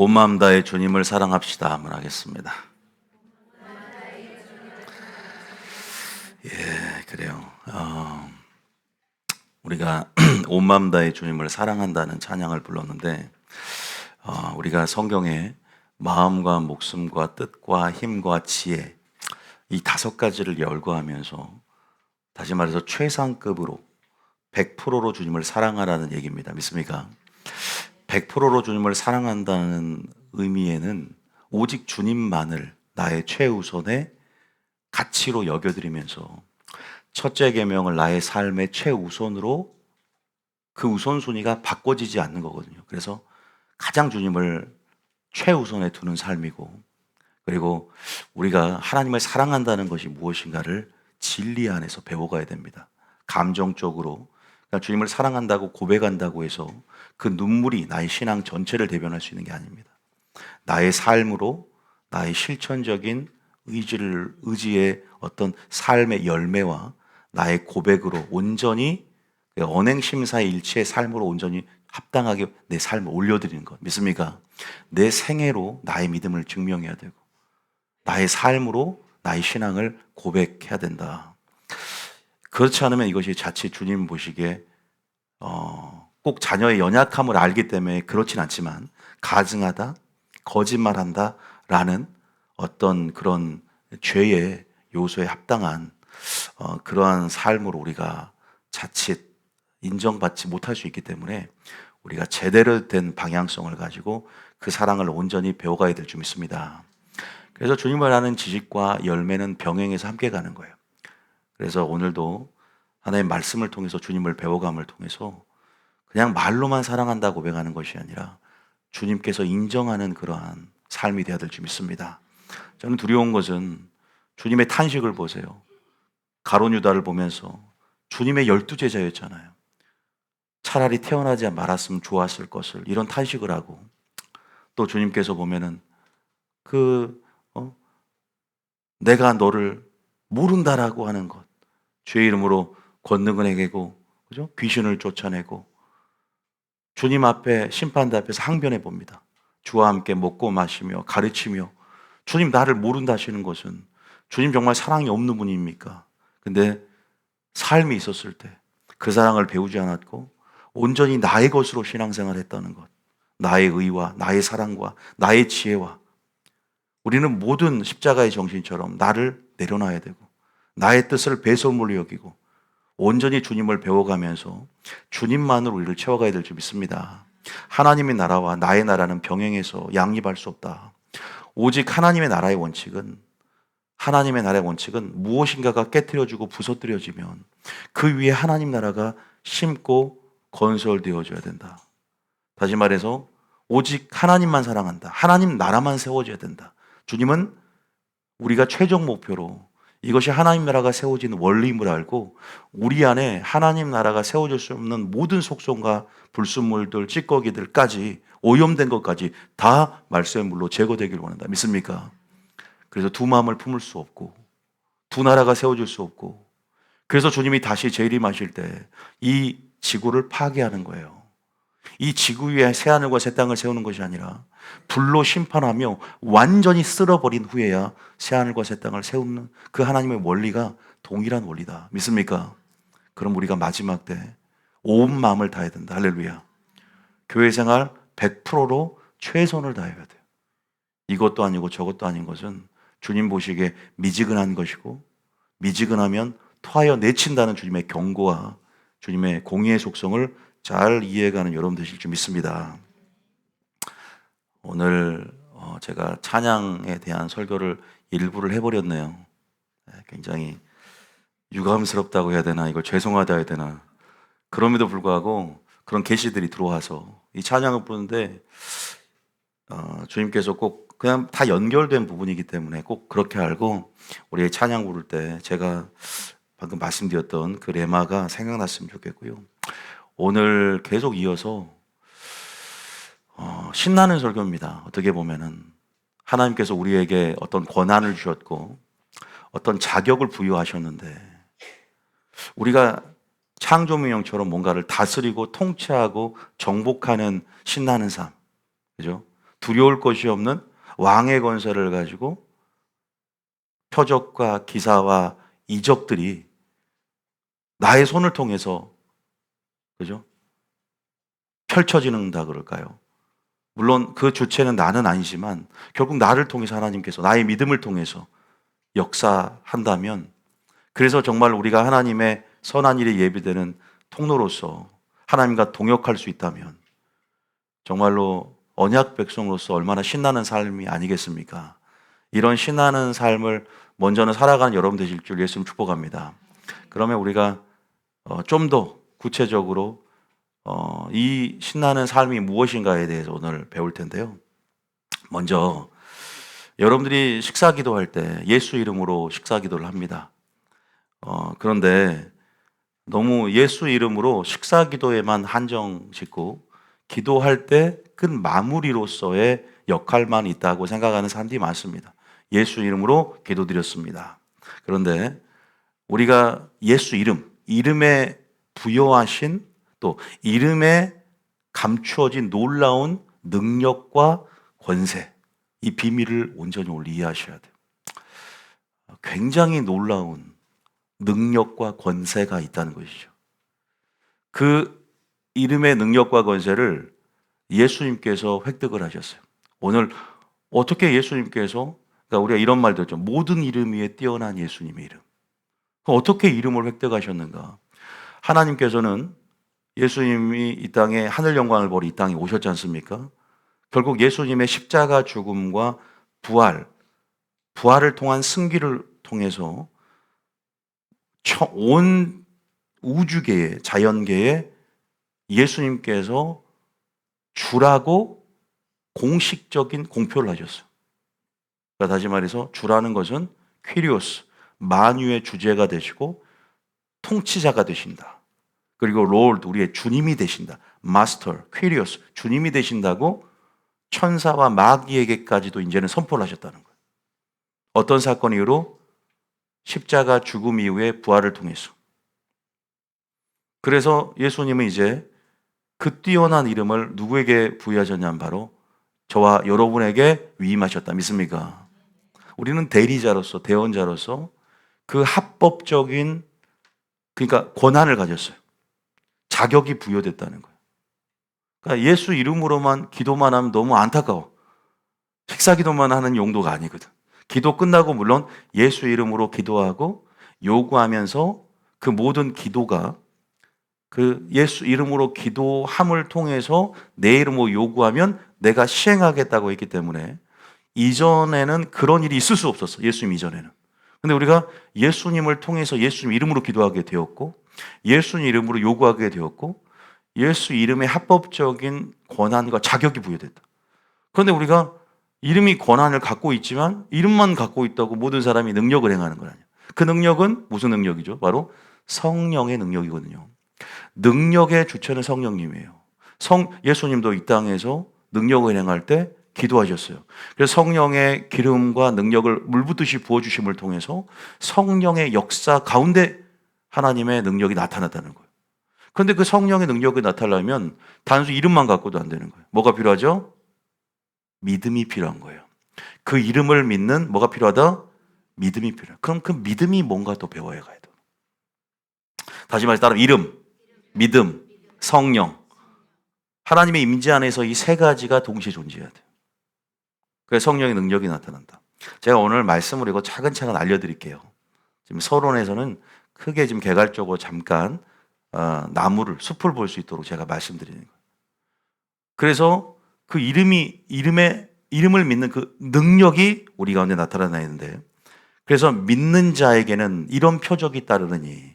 온 마음 다해 주님을 사랑합시다. 한번 하겠습니다. 그래요. 우리가 온 마음 다해 주님을 사랑한다는 찬양을 불렀는데, 우리가 성경에 마음과 목숨과 뜻과 힘과 지혜, 이 5가지를 열거하면서, 다시 말해서 최상급으로 100%로 주님을 사랑하라는 얘기입니다. 믿습니까? 100%로 주님을 사랑한다는 의미에는 오직 주님만을 나의 최우선의 가치로 여겨드리면서 첫째 계명을 나의 삶의 최우선으로, 그 우선순위가 바꿔지지 않는 거거든요. 그래서 가장 주님을 최우선에 두는 삶이고, 그리고 우리가 하나님을 사랑한다는 것이 무엇인가를 진리 안에서 배워가야 됩니다. 감정적으로 그러니까 주님을 사랑한다고 고백한다고 해서 그 눈물이 나의 신앙 전체를 대변할 수 있는 게 아닙니다. 나의 삶으로, 나의 실천적인 의지의 어떤 삶의 열매와 나의 고백으로 온전히, 언행심사일치의 삶으로 온전히 합당하게 내 삶을 올려드리는 것. 믿습니까? 내 생애로 나의 믿음을 증명해야 되고, 나의 삶으로 나의 신앙을 고백해야 된다. 그렇지 않으면 이것이 자칫 주님 보시기에 꼭 자녀의 연약함을 알기 때문에 그렇진 않지만, 가증하다, 거짓말한다 라는 어떤 그런 죄의 요소에 합당한 그러한 삶으로 우리가 자칫 인정받지 못할 수 있기 때문에, 우리가 제대로 된 방향성을 가지고 그 사랑을 온전히 배워가야 될 줄 믿습니다. 그래서 주님을 아는 지식과 열매는 병행해서 함께 가는 거예요. 그래서 오늘도 하나님의 말씀을 통해서 주님을 배워감을 통해서 그냥 말로만 사랑한다고 고백하는 것이 아니라 주님께서 인정하는 그러한 삶이 되어야 될 줄 믿습니다. 저는 두려운 것은 주님의 탄식을 보세요. 가룟 유다를 보면서 주님의 12제자였잖아요. 차라리 태어나지 말았으면 좋았을 것을, 이런 탄식을 하고, 또 주님께서 보면은 내가 너를 모른다라고 하는 것, 주의 이름으로 권능을 행하고, 그죠? 귀신을 쫓아내고, 주님 앞에, 심판대 앞에서 항변해 봅니다. 주와 함께 먹고 마시며 가르치며. 주님 나를 모른다 하시는 것은 주님 정말 사랑이 없는 분입니까? 근데 삶이 있었을 때 그 사랑을 배우지 않았고 온전히 나의 것으로 신앙생활을 했다는 것, 나의 의와 나의 사랑과 나의 지혜와, 우리는 모든 십자가의 정신처럼 나를 내려놔야 되고 나의 뜻을 배설물로 여기고 온전히 주님을 배워가면서 주님만으로 우리를 채워가야 될 줄 믿습니다. 하나님의 나라와 나의 나라는 병행해서 양립할 수 없다. 오직 하나님의 나라의 원칙은 무엇인가가 깨트려지고 부서뜨려지면 그 위에 하나님 나라가 심고 건설되어져야 된다. 다시 말해서 오직 하나님만 사랑한다. 하나님 나라만 세워져야 된다. 주님은 우리가 최종 목표로 이것이 하나님 나라가 세워지는 원리임을 알고, 우리 안에 하나님 나라가 세워질 수 없는 모든 속성과 불순물들, 찌꺼기들까지, 오염된 것까지 다 말씀의 물로 제거되기를 원한다. 믿습니까? 그래서 두 마음을 품을 수 없고 두 나라가 세워질 수 없고, 그래서 주님이 다시 재림하실 때 이 지구를 파괴하는 거예요. 이 지구 위에 새하늘과 새 땅을 세우는 것이 아니라 불로 심판하며 완전히 쓸어버린 후에야 새하늘과 새 땅을 세우는 그 하나님의 원리가 동일한 원리다. 믿습니까? 그럼 우리가 마지막 때 온 마음을 다해야 된다. 할렐루야. 교회 생활 100%로 최선을 다해야 돼요. 이것도 아니고 저것도 아닌 것은 주님 보시기에 미지근한 것이고, 미지근하면 토하여 내친다는 주님의 경고와 주님의 공의의 속성을 잘 이해가는 여러분 되실 줄 믿습니다. 오늘 제가 찬양에 대한 설교를 일부를 해버렸네요. 굉장히 유감스럽다고 해야 되나, 이걸 죄송하다 해야 되나. 그럼에도 불구하고 그런 계시들이 들어와서 이 찬양을 부르는데 주님께서 꼭 그냥 다 연결된 부분이기 때문에 꼭 그렇게 알고 우리의 찬양 부를 때 제가 방금 말씀드렸던 그 레마가 생각났으면 좋겠고요. 오늘 계속 이어서 신나는 설교입니다. 어떻게 보면은 하나님께서 우리에게 어떤 권한을 주셨고 어떤 자격을 부여하셨는데, 우리가 창조명령처럼 뭔가를 다스리고 통치하고 정복하는 신나는 삶, 그죠? 두려울 것이 없는 왕의 권세를 가지고 표적과 기사와 이적들이 나의 손을 통해서, 그죠? 펼쳐지는다 그럴까요? 물론 그 주체는 나는 아니지만 결국 나를 통해서 하나님께서 나의 믿음을 통해서 역사한다면, 그래서 정말 우리가 하나님의 선한 일에 예비되는 통로로서 하나님과 동역할 수 있다면 정말로 언약 백성으로서 얼마나 신나는 삶이 아니겠습니까? 이런 신나는 삶을 먼저는 살아가는 여러분 되실 줄 예수님 축복합니다. 그러면 우리가 좀 더 구체적으로 이 신나는 삶이 무엇인가에 대해서 오늘 배울 텐데요. 먼저 여러분들이 식사 기도할 때 예수 이름으로 식사 기도를 합니다. 그런데 너무 예수 이름으로 식사 기도에만 한정 짓고 기도할 때 큰 마무리로서의 역할만 있다고 생각하는 사람들이 많습니다. 예수 이름으로 기도드렸습니다. 그런데 우리가 예수 이름에 부여하신, 또 이름에 감추어진 놀라운 능력과 권세, 이 비밀을 온전히 오늘 이해하셔야 돼요. 굉장히 놀라운 능력과 권세가 있다는 것이죠. 그 이름의 능력과 권세를 예수님께서 획득을 하셨어요. 오늘 어떻게 예수님께서, 그러니까 우리가 이런 말 들었죠. 모든 이름 위에 뛰어난 예수님의 이름. 어떻게 이름을 획득하셨는가? 하나님께서는 예수님이 이 땅에 하늘 영광을 보러 이 땅에 오셨지 않습니까? 결국 예수님의 십자가 죽음과 부활을 통한 승기를 통해서 온 우주계에, 자연계에 예수님께서 주라고 공식적인 공표를 하셨어요. 그러니까 다시 말해서 주라는 것은 퀴리오스, 만유의 주제가 되시고 통치자가 되신다. 그리고 롤드, 우리의 주님이 되신다. 마스터, 퀴리오스, 주님이 되신다고 천사와 마귀에게까지도 이제는 선포를 하셨다는 거예요. 어떤 사건 이후로? 십자가 죽음 이후에 부활을 통해서. 그래서 예수님은 이제 그 뛰어난 이름을 누구에게 부여하셨냐면 바로 저와 여러분에게 위임하셨다. 믿습니까? 우리는 대리자로서, 대언자로서 그 합법적인, 그러니까 권한을 가졌어요. 자격이 부여됐다는 거예요. 그러니까 예수 이름으로만 기도만 하면 너무 안타까워. 식사 기도만 하는 용도가 아니거든. 기도 끝나고 물론 예수 이름으로 기도하고 요구하면서 그 모든 기도가 그 예수 이름으로 기도함을 통해서 내 이름으로 요구하면 내가 시행하겠다고 했기 때문에 이전에는 그런 일이 있을 수 없었어. 예수님 이전에는. 근데 우리가 예수님을 통해서 예수님 이름으로 기도하게 되었고 예수님 이름으로 요구하게 되었고 예수 이름의 합법적인 권한과 자격이 부여됐다. 그런데 우리가 이름이 권한을 갖고 있지만 이름만 갖고 있다고 모든 사람이 능력을 행하는 건 아니에요. 그 능력은 무슨 능력이죠? 바로 성령의 능력이거든요. 능력의 주체는 성령님이에요. 예수님도 이 땅에서 능력을 행할 때 기도하셨어요. 그래서 성령의 기름과 능력을 물붓듯이 부어주심을 통해서 성령의 역사 가운데 하나님의 능력이 나타났다는 거예요. 그런데 그 성령의 능력이 나타나려면 단순히 이름만 갖고도 안 되는 거예요. 뭐가 필요하죠? 믿음이 필요한 거예요. 그 이름을 믿는 뭐가 필요하다? 믿음이 필요해요. 그럼 그 믿음이 뭔가 또 배워야 가야 돼요. 다시 말해서 따로 이름, 믿음, 성령. 하나님의 임재 안에서 이 세 가지가 동시에 존재해야 돼요. 그래서 성령의 능력이 나타난다. 제가 오늘 말씀을 이거 차근차근 알려드릴게요. 지금 서론에서는 크게 지금 개괄적으로 잠깐 숲을 볼 수 있도록 제가 말씀드리는 거예요. 그래서 그 이름을 믿는 그 능력이 우리 가운데 나타나야 하는데, 그래서 믿는 자에게는 이런 표적이 따르느니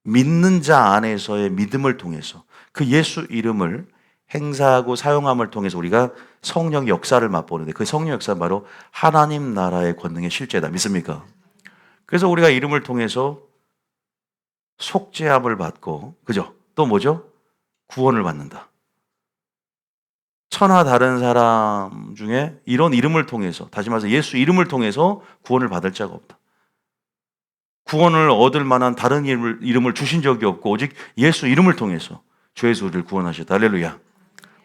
믿는 자 안에서의 믿음을 통해서 그 예수 이름을 행사하고 사용함을 통해서 우리가 성령의 역사를 맛보는데 그 성령 역사는 바로 하나님 나라의 권능의 실제다. 믿습니까? 그래서 우리가 이름을 통해서 속죄함을 받고, 그죠? 또 뭐죠? 구원을 받는다. 천하 다른 사람 중에 이런 이름을 통해서, 다시 말해서 예수 이름을 통해서 구원을 받을 자가 없다. 구원을 얻을 만한 다른 이름을 주신 적이 없고 오직 예수 이름을 통해서 주 예수 우리를 구원하셨다. 할렐루야.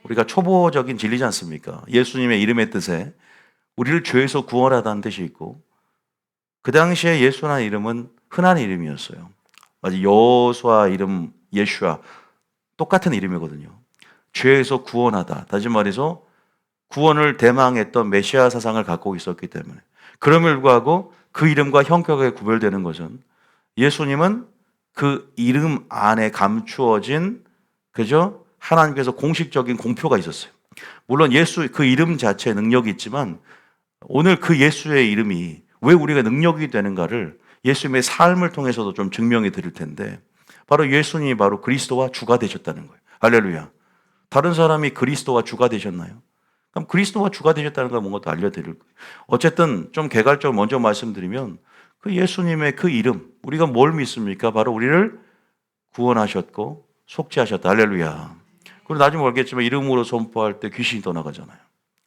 우리가 초보적인 진리지 않습니까? 예수님의 이름의 뜻에 우리를 죄에서 구원하다는 뜻이 있고, 그 당시에 예수라는 이름은 흔한 이름이었어요. 맞아, 여호수아 이름 예슈아 똑같은 이름이거든요. 죄에서 구원하다. 다시 말해서 구원을 대망했던 메시아 사상을 갖고 있었기 때문에, 그럼에도 불구하고 그 이름과 형격에 구별되는 것은 예수님은 그 이름 안에 감추어진, 그죠? 하나님께서 공식적인 공표가 있었어요. 물론 예수 그 이름 자체에 능력이 있지만, 오늘 그 예수의 이름이 왜 우리가 능력이 되는가를 예수님의 삶을 통해서도 좀 증명해 드릴 텐데, 바로 예수님이 바로 그리스도와 주가 되셨다는 거예요. 할렐루야. 다른 사람이 그리스도와 주가 되셨나요? 그럼 그리스도와 주가 되셨다는 걸 뭔가 또 알려드릴 거예요. 어쨌든 좀 개괄적으로 먼저 말씀드리면, 그 예수님의 그 이름, 우리가 뭘 믿습니까? 바로 우리를 구원하셨고 속죄하셨다. 할렐루야. 그리고 나중에 알겠지만 이름으로 선포할 때 귀신이 떠나가잖아요.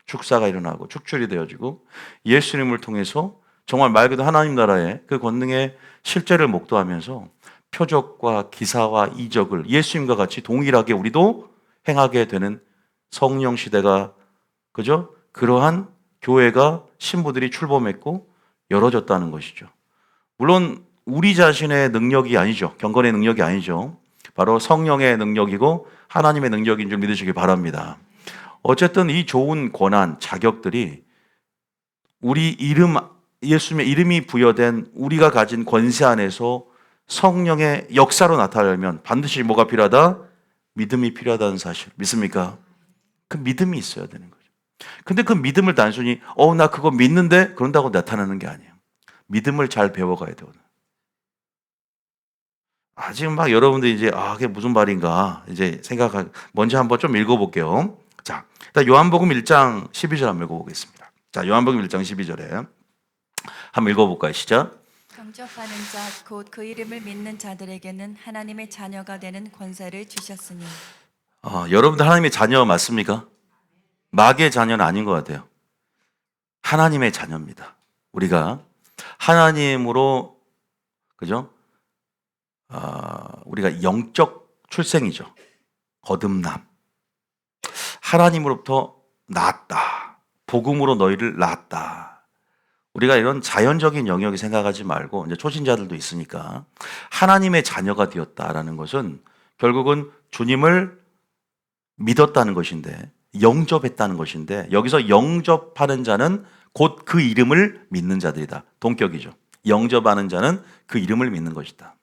축사가 일어나고 축출이 되어지고, 예수님을 통해서 정말 말 그대로 하나님 나라의 그 권능의 실제를 목도하면서 표적과 기사와 이적을 예수님과 같이 동일하게 우리도 행하게 되는 성령 시대가, 그죠? 그러한 교회가 신부들이 출범했고 열어졌다는 것이죠. 물론 우리 자신의 능력이 아니죠. 경건의 능력이 아니죠. 바로 성령의 능력이고 하나님의 능력인 줄 믿으시기 바랍니다. 어쨌든 이 좋은 권한, 자격들이 우리 이름, 예수님의 이름이 부여된 우리가 가진 권세 안에서 성령의 역사로 나타나려면 반드시 뭐가 필요하다? 믿음이 필요하다는 사실. 믿습니까? 그 믿음이 있어야 되는 거죠. 근데 그 믿음을 단순히 나 그거 믿는데 그런다고 나타나는 게 아니에요. 믿음을 잘 배워가야 돼요. 아직 막 여러분들이 이제 그게 무슨 말인가 이제 먼저 한번 좀 읽어볼게요. 자, 일단 요한복음 1장 12절 한번 읽어보겠습니다. 자, 요한복음 1장 12절에 한번 읽어볼까요? 시작. 영접하는 자 곧 그 이름을 믿는 자들에게는 하나님의 자녀가 되는 권세를 주셨으니. 여러분들 하나님의 자녀 맞습니까? 마귀의 자녀는 아닌 것 같아요. 하나님의 자녀입니다. 우리가 하나님으로, 그죠? 우리가 영적 출생이죠. 거듭남. 하나님으로부터 낳았다. 복음으로 너희를 낳았다. 우리가 이런 자연적인 영역이 생각하지 말고, 이제 초신자들도 있으니까 하나님의 자녀가 되었다라는 것은 결국은 주님을 믿었다는 것인데, 영접했다는 것인데, 여기서 영접하는 자는 곧 그 이름을 믿는 자들이다. 동격이죠. 영접하는 자는 그 이름을 믿는 것이다.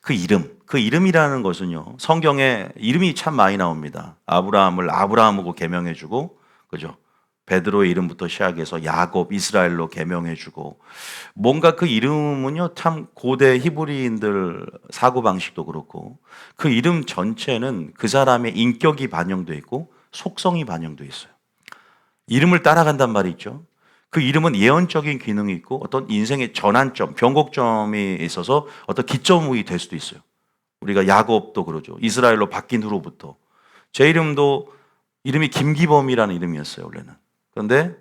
그 이름이라는 것은요, 성경에 이름이 참 많이 나옵니다. 아브라함을 아브라함으로 개명해주고, 그죠? 베드로의 이름부터 시작해서 야곱, 이스라엘로 개명해주고, 뭔가 그 이름은요, 참 고대 히브리인들 사고방식도 그렇고, 그 이름 전체는 그 사람의 인격이 반영되어 있고, 속성이 반영되어 있어요. 이름을 따라간단 말이 있죠. 그 이름은 예언적인 기능이 있고, 어떤 인생의 전환점, 변곡점이 있어서 어떤 기점이 될 수도 있어요. 우리가 야곱도 그러죠. 이스라엘로 바뀐 후로부터. 제 이름도 이름이 김기범이라는 이름이었어요, 원래는. 그런데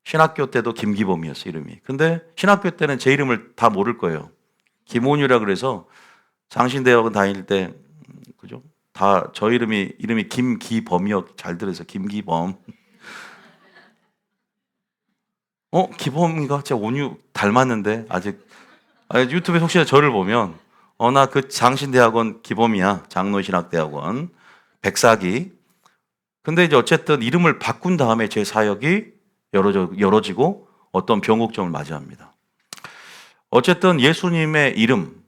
신학교 때도 김기범이었어요, 이름이. 근데 신학교 때는 제 이름을 다 모를 거예요. 김원유라 그래서 장신대학원 다닐 때, 그죠? 다 저 이름이 김기범이었, 잘 들으세요. 김기범. 기범이가 진짜 원유 닮았는데 아직 유튜브에 혹시나 저를 보면 나 그 장신대학원 기범이야. 장로신학대학원 백사기. 근데 이제 어쨌든 이름을 바꾼 다음에 제 사역이 열어지고 어떤 변곡점을 맞이합니다. 어쨌든 예수님의 이름,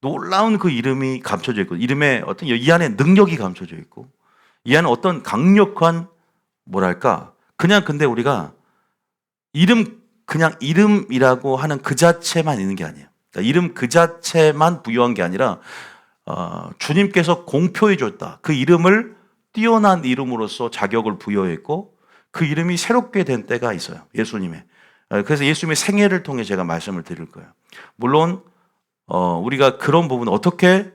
놀라운 그 이름이 감춰져 있고, 이름에 어떤 이 안에 능력이 감춰져 있고, 이 안에 어떤 강력한 뭐랄까, 근데 우리가 그냥 이름이라고 하는 그 자체만 있는 게 아니에요. 그러니까 이름 그 자체만 부여한 게 아니라 주님께서 공표해 줬다. 그 이름을 뛰어난 이름으로서 자격을 부여했고, 그 이름이 새롭게 된 때가 있어요. 예수님의. 그래서 예수님의 생애를 통해 제가 말씀을 드릴 거예요. 물론 우리가 그런 부분 어떻게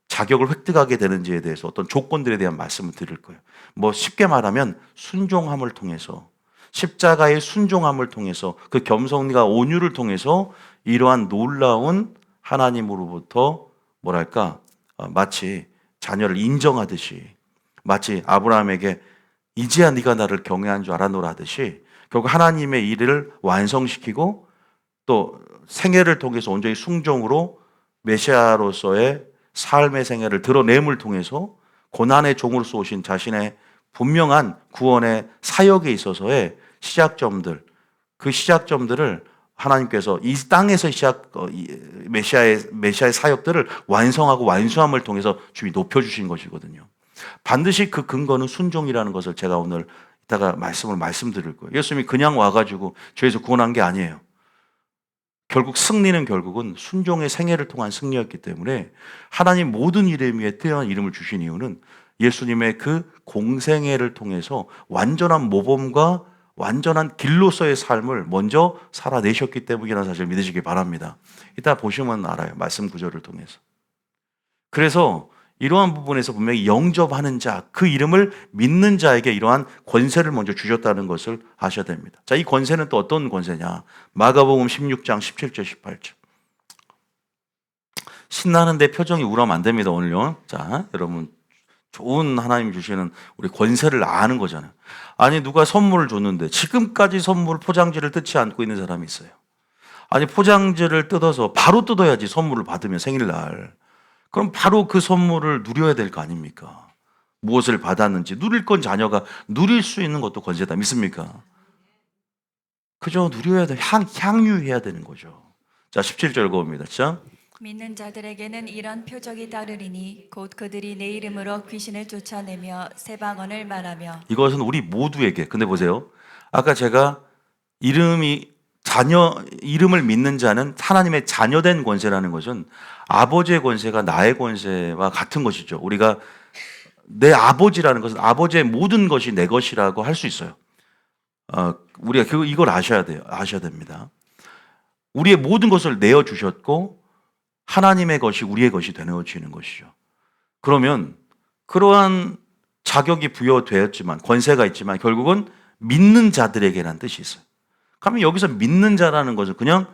자격을 획득하게 되는지에 대해서 어떤 조건들에 대한 말씀을 드릴 거예요. 뭐 쉽게 말하면 순종함을 통해서, 십자가의 순종함을 통해서, 그 겸손과 온유를 통해서 이러한 놀라운 하나님으로부터 뭐랄까 마치 자녀를 인정하듯이 마치 아브라함에게 이제야 네가 나를 경외한 줄 알아노라 하듯이 결국 하나님의 일을 완성시키고 또 생애를 통해서 온전히 순종으로 메시아로서의 삶의 생애를 드러냄을 통해서 고난의 종으로서 오신 자신의 분명한 구원의 사역에 있어서의 시작점들, 그 시작점들을 하나님께서 이 땅에서 메시아의 사역들을 완성하고 완수함을 통해서 주님이 높여주신 것이거든요. 반드시 그 근거는 순종이라는 것을 제가 오늘 이따가 말씀드릴 거예요. 예수님이 그냥 와가지고 죄에서 구원한 게 아니에요. 결국 승리는 결국은 순종의 생애를 통한 승리였기 때문에 하나님 모든 이름 위에 뛰어난 이름을 주신 이유는 예수님의 그 공생애를 통해서 완전한 모범과 완전한 길로서의 삶을 먼저 살아내셨기 때문이라는 사실을 믿으시기 바랍니다. 이따 보시면 알아요. 말씀 구절을 통해서. 그래서 이러한 부분에서 분명히 영접하는 자, 그 이름을 믿는 자에게 이러한 권세를 먼저 주셨다는 것을 아셔야 됩니다. 자, 이 권세는 또 어떤 권세냐? 마가복음 16장 17절 18절. 신나는데 표정이 우울하면 안 됩니다, 오늘요. 자, 여러분 좋은 하나님 주시는 우리 권세를 아는 거잖아요. 아니 누가 선물을 줬는데 지금까지 선물 포장지를 뜯지 않고 있는 사람이 있어요. 아니 포장지를 뜯어서 바로 뜯어야지 선물을 받으면 생일날. 그럼 바로 그 선물을 누려야 될 거 아닙니까? 무엇을 받았는지 누릴 건 자녀가 누릴 수 있는 것도 권세다. 믿습니까? 그저 누려야 돼. 향유해야 되는 거죠. 자, 17절 고입니다. 자. 믿는 자들에게는 이런 표적이 따르리니 곧 그들이 내 이름으로 귀신을 쫓아내며 새 방언을 말하며. 이것은 우리 모두에게. 근데 보세요. 아까 제가 이름을 믿는 자는 하나님의 자녀된 권세라는 것은 아버지의 권세가 나의 권세와 같은 것이죠. 우리가 내 아버지라는 것은 아버지의 모든 것이 내 것이라고 할 수 있어요. 우리가 이걸 아셔야 돼요. 아셔야 됩니다. 우리의 모든 것을 내어주셨고 하나님의 것이 우리의 것이 되어지는 것이죠. 그러면 그러한 자격이 부여되었지만 권세가 있지만 결국은 믿는 자들에게란 뜻이 있어요. 그러면 여기서 믿는 자라는 것은 그냥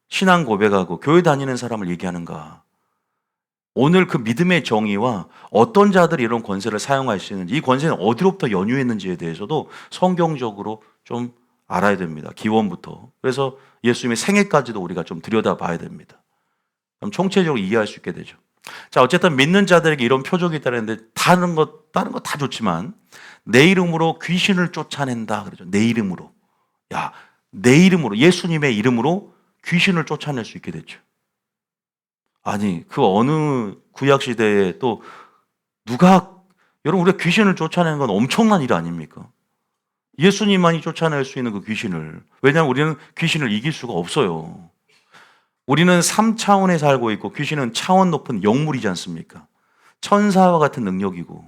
신앙 고백하고 교회 다니는 사람을 얘기하는가? 오늘 그 믿음의 정의와 어떤 자들이 이런 권세를 사용할 수 있는지, 이 권세는 어디로부터 연유했는지에 대해서도 성경적으로 좀 알아야 됩니다. 기원부터. 그래서 예수님의 생애까지도 우리가 좀 들여다봐야 됩니다. 그럼 총체적으로 이해할 수 있게 되죠. 자, 어쨌든 믿는 자들에게 이런 표적이 있다는데 다른 거 다 좋지만 내 이름으로 귀신을 쫓아낸다 그러죠. 내 이름으로. 내 이름으로, 예수님의 이름으로 귀신을 쫓아낼 수 있게 됐죠. 아니, 그 어느 구약 시대에 또 여러분 우리가 귀신을 쫓아내는 건 엄청난 일 아닙니까? 예수님만이 쫓아낼 수 있는 그 귀신을. 왜냐하면 우리는 귀신을 이길 수가 없어요. 우리는 3차원에 살고 있고 귀신은 차원 높은 영물이지 않습니까? 천사와 같은 능력이고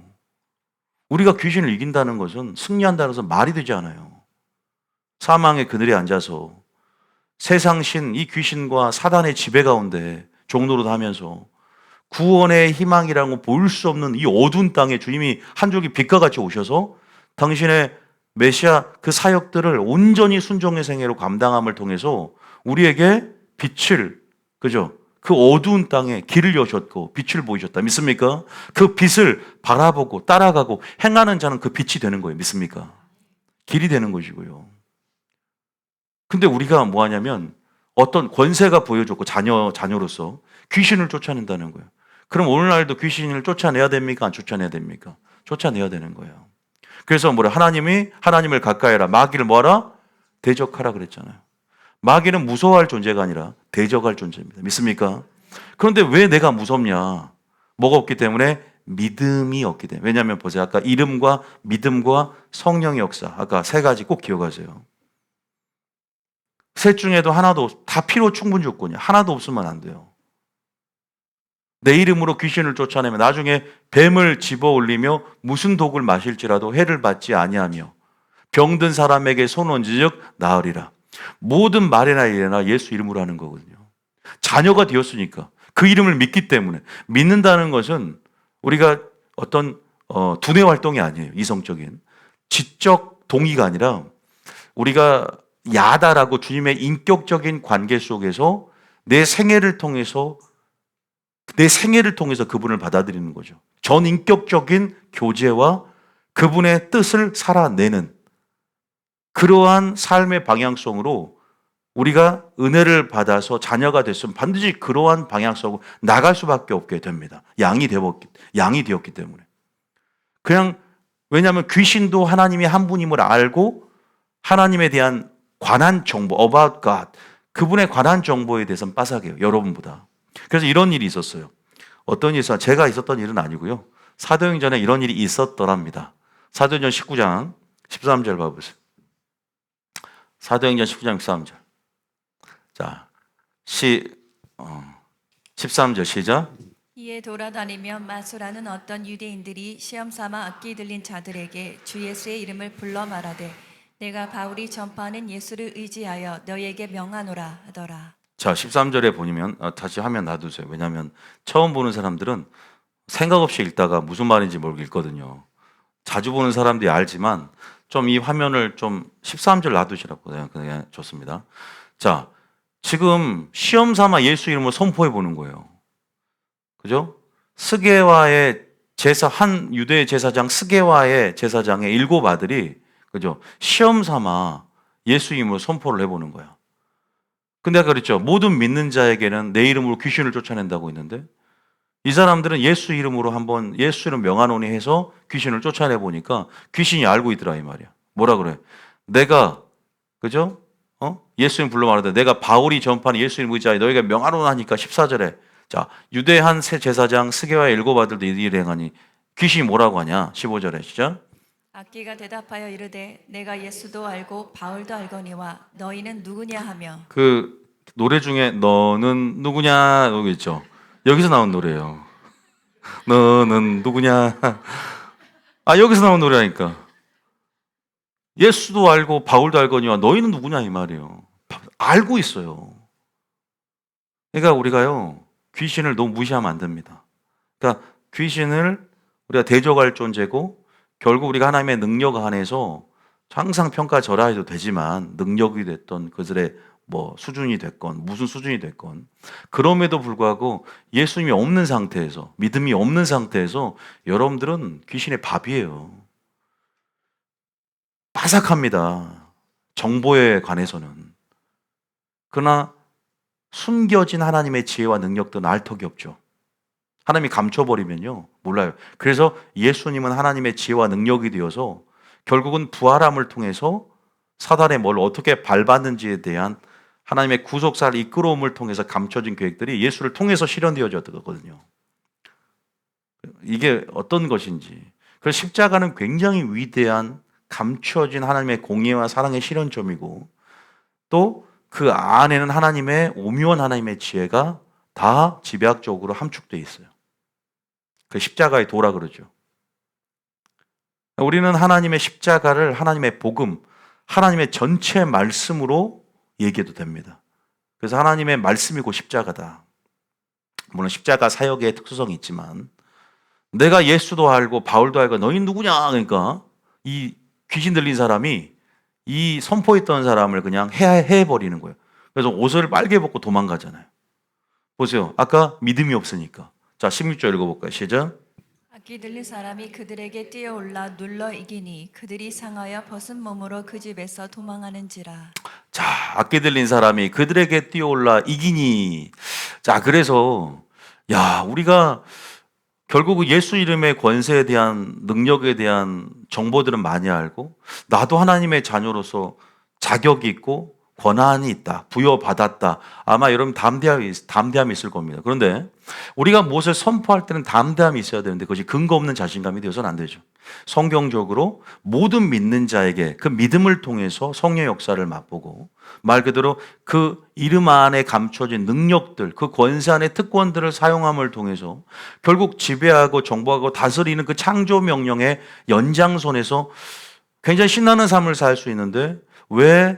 우리가 귀신을 이긴다는 것은 승리한다는 것은 말이 되지 않아요. 사망의 그늘에 앉아서 세상 신, 이 귀신과 사단의 지배 가운데 종로로 하면서 구원의 희망이라고 볼 수 없는 이 어두운 땅에 주님이 한 줄기 빛과 같이 오셔서 당신의 메시아 그 사역들을 온전히 순종의 생애로 감당함을 통해서 우리에게 빛을, 그죠? 그 어두운 땅에 길을 여셨고 빛을 보이셨다. 믿습니까? 그 빛을 바라보고 따라가고 행하는 자는 그 빛이 되는 거예요. 믿습니까? 길이 되는 것이고요. 근데 우리가 뭐 하냐면 어떤 권세가 보여줬고 자녀로서 귀신을 쫓아낸다는 거예요. 그럼 오늘날도 귀신을 쫓아내야 됩니까? 안 쫓아내야 됩니까? 쫓아내야 되는 거예요. 그래서 하나님을 가까이 해라. 마귀를 뭐하라? 대적하라 그랬잖아요. 마귀는 무서워할 존재가 아니라 대적할 존재입니다. 믿습니까? 그런데 왜 내가 무섭냐? 뭐가 없기 때문에? 믿음이 없기 때문에. 왜냐하면 보세요. 아까 이름과 믿음과 성령의 역사. 아까 세 가지 꼭 기억하세요. 셋 중에도 다 필요 충분 조건이야. 하나도 없으면 안 돼요. 내 이름으로 귀신을 쫓아내면 나중에 뱀을 집어 올리며 무슨 독을 마실지라도 해를 받지 아니하며 병든 사람에게 손 얹으즉 나으리라. 모든 말이나 일이나 예수 이름으로 하는 거거든요. 자녀가 되었으니까 그 이름을 믿기 때문에. 믿는다는 것은 우리가 어떤 두뇌 활동이 아니에요. 이성적인 지적 동의가 아니라 우리가 야다라고 주님의 인격적인 관계 속에서 내 생애를 통해서 그분을 받아들이는 거죠. 전인격적인 교제와 그분의 뜻을 살아내는 그러한 삶의 방향성으로 우리가 은혜를 받아서 자녀가 됐으면 반드시 그러한 방향성으로 나갈 수밖에 없게 됩니다. 양이 되었기 때문에. 그냥 왜냐하면 귀신도 하나님이 한 분임을 알고 하나님에 대한 관한 정보, about God, 그분의 관한 정보에 대해서는 빠삭해요. 여러분보다. 그래서 이런 일이 있었어요. 어떤 일이 있었나? 제가 있었던 일은 아니고요. 사도행전에 이런 일이 있었더랍니다. 사도행전 19장 13절 봐보세요. 사도행전 19장 13절. 자, 13절 시작. 이에 돌아다니며 마수라는 어떤 유대인들이 시험 삼아 악기 들린 자들에게 주 예수의 이름을 불러 말하되 내가 바울이 전파하는 예수를 의지하여 너에게 명하노라 하더라. 자, 13절에 보면 다시 화면 놔두세요. 왜냐하면 처음 보는 사람들은 생각 없이 읽다가 무슨 말인지 모르고 읽거든요. 자주 보는 사람들이 알지만 좀 이 화면을 좀 13절 놔두시라고 그냥 좋습니다. 자, 지금 시험 삼아 예수 이름을 선포해 보는 거예요. 그죠? 스게와의 한 유대 제사장 스게와의 제사장의 7 아들이 그죠? 시험 삼아 예수 이름으로 선포를 해보는 거야. 근데 아까 그랬죠. 모든 믿는 자에게는 내 이름으로 귀신을 쫓아낸다고 했는데 이 사람들은 예수 이름으로 한번 예수 이름 명하노니 해서 귀신을 쫓아내 보니까 귀신이 알고 있더라 이 말이야. 뭐라 그래? 내가 그죠? 예수 이름 불러 말하되 내가 바울이 전파하는 예수 이름 의지하여 너희가 명하노나 하니까 14절에 자 유대 한 제사장 스게와의 7 아들도 이 일을 행하니 귀신이 뭐라고 하냐? 15절에 시작. 악기가 대답하여 이르되 내가 예수도 알고 바울도 알거니와 너희는 누구냐 하며 그 노래 중에 너는 누구냐 여기 있죠. 여기서 나온 노래예요. 너는 누구냐? 여기서 나온 노래라니까. 예수도 알고 바울도 알거니와 너희는 누구냐 이 말이에요. 알고 있어요. 그러니까 우리가요 귀신을 너무 무시하면 안 됩니다. 그러니까 귀신을 우리가 대적할 존재고 결국 우리가 하나님의 능력 안에서 항상 평가절하해도 되지만 능력이 됐던 그들의 수준이 됐건 무슨 수준이 됐건 그럼에도 불구하고 예수님이 없는 상태에서 믿음이 없는 상태에서 여러분들은 귀신의 밥이에요. 빠삭합니다. 정보에 관해서는. 그러나 숨겨진 하나님의 지혜와 능력들은 알 턱이 없죠. 하나님이 감춰버리면요 몰라요. 그래서 예수님은 하나님의 지혜와 능력이 되어서 결국은 부활함을 통해서 사단의 뭘 어떻게 밟았는지에 대한 하나님의 구속사를 이끌어옴을 통해서 감춰진 계획들이 예수를 통해서 실현되어졌거든요. 이게 어떤 것인지. 그래서 십자가는 굉장히 위대한 감춰진 하나님의 공의와 사랑의 실현점이고 또 그 안에는 하나님의 오묘한 하나님의 지혜가 다 집약적으로 함축되어 있어요. 그 십자가의 도라 그러죠. 우리는 하나님의 십자가를 하나님의 복음, 하나님의 전체 말씀으로 얘기해도 됩니다. 그래서 하나님의 말씀이고 십자가다. 물론 십자가 사역의 특수성이 있지만 내가 예수도 알고 바울도 알고 너희 누구냐? 그러니까 이 귀신 들린 사람이 이 선포했던 사람을 그냥 해버리는 거예요. 그래서 옷을 빨개 벗고 도망가잖아요. 보세요. 아까 믿음이 없으니까. 자, 16절 읽어볼까요? 시작. 악기 들린 사람이 그들에게 뛰어올라 눌러 이기니 그들이 상하여 벗은 몸으로 그 집에서 도망하는지라. 자, 악기 들린 사람이 그들에게 뛰어올라 이기니. 자, 그래서 우리가 결국 예수 이름의 권세에 대한 능력에 대한 정보들은 많이 알고 나도 하나님의 자녀로서 자격이 있고 권한이 있다. 부여받았다. 아마 여러분 담대함이 있을 겁니다. 그런데 우리가 무엇을 선포할 때는 담대함이 있어야 되는데 그것이 근거 없는 자신감이 되어서는 안 되죠. 성경적으로 모든 믿는 자에게 그 믿음을 통해서 성령의 역사를 맛보고 말 그대로 그 이름 안에 감춰진 능력들, 그 권세 안의 특권들을 사용함을 통해서 결국 지배하고 정복하고 다스리는 그 창조 명령의 연장선에서 굉장히 신나는 삶을 살 수 있는데 왜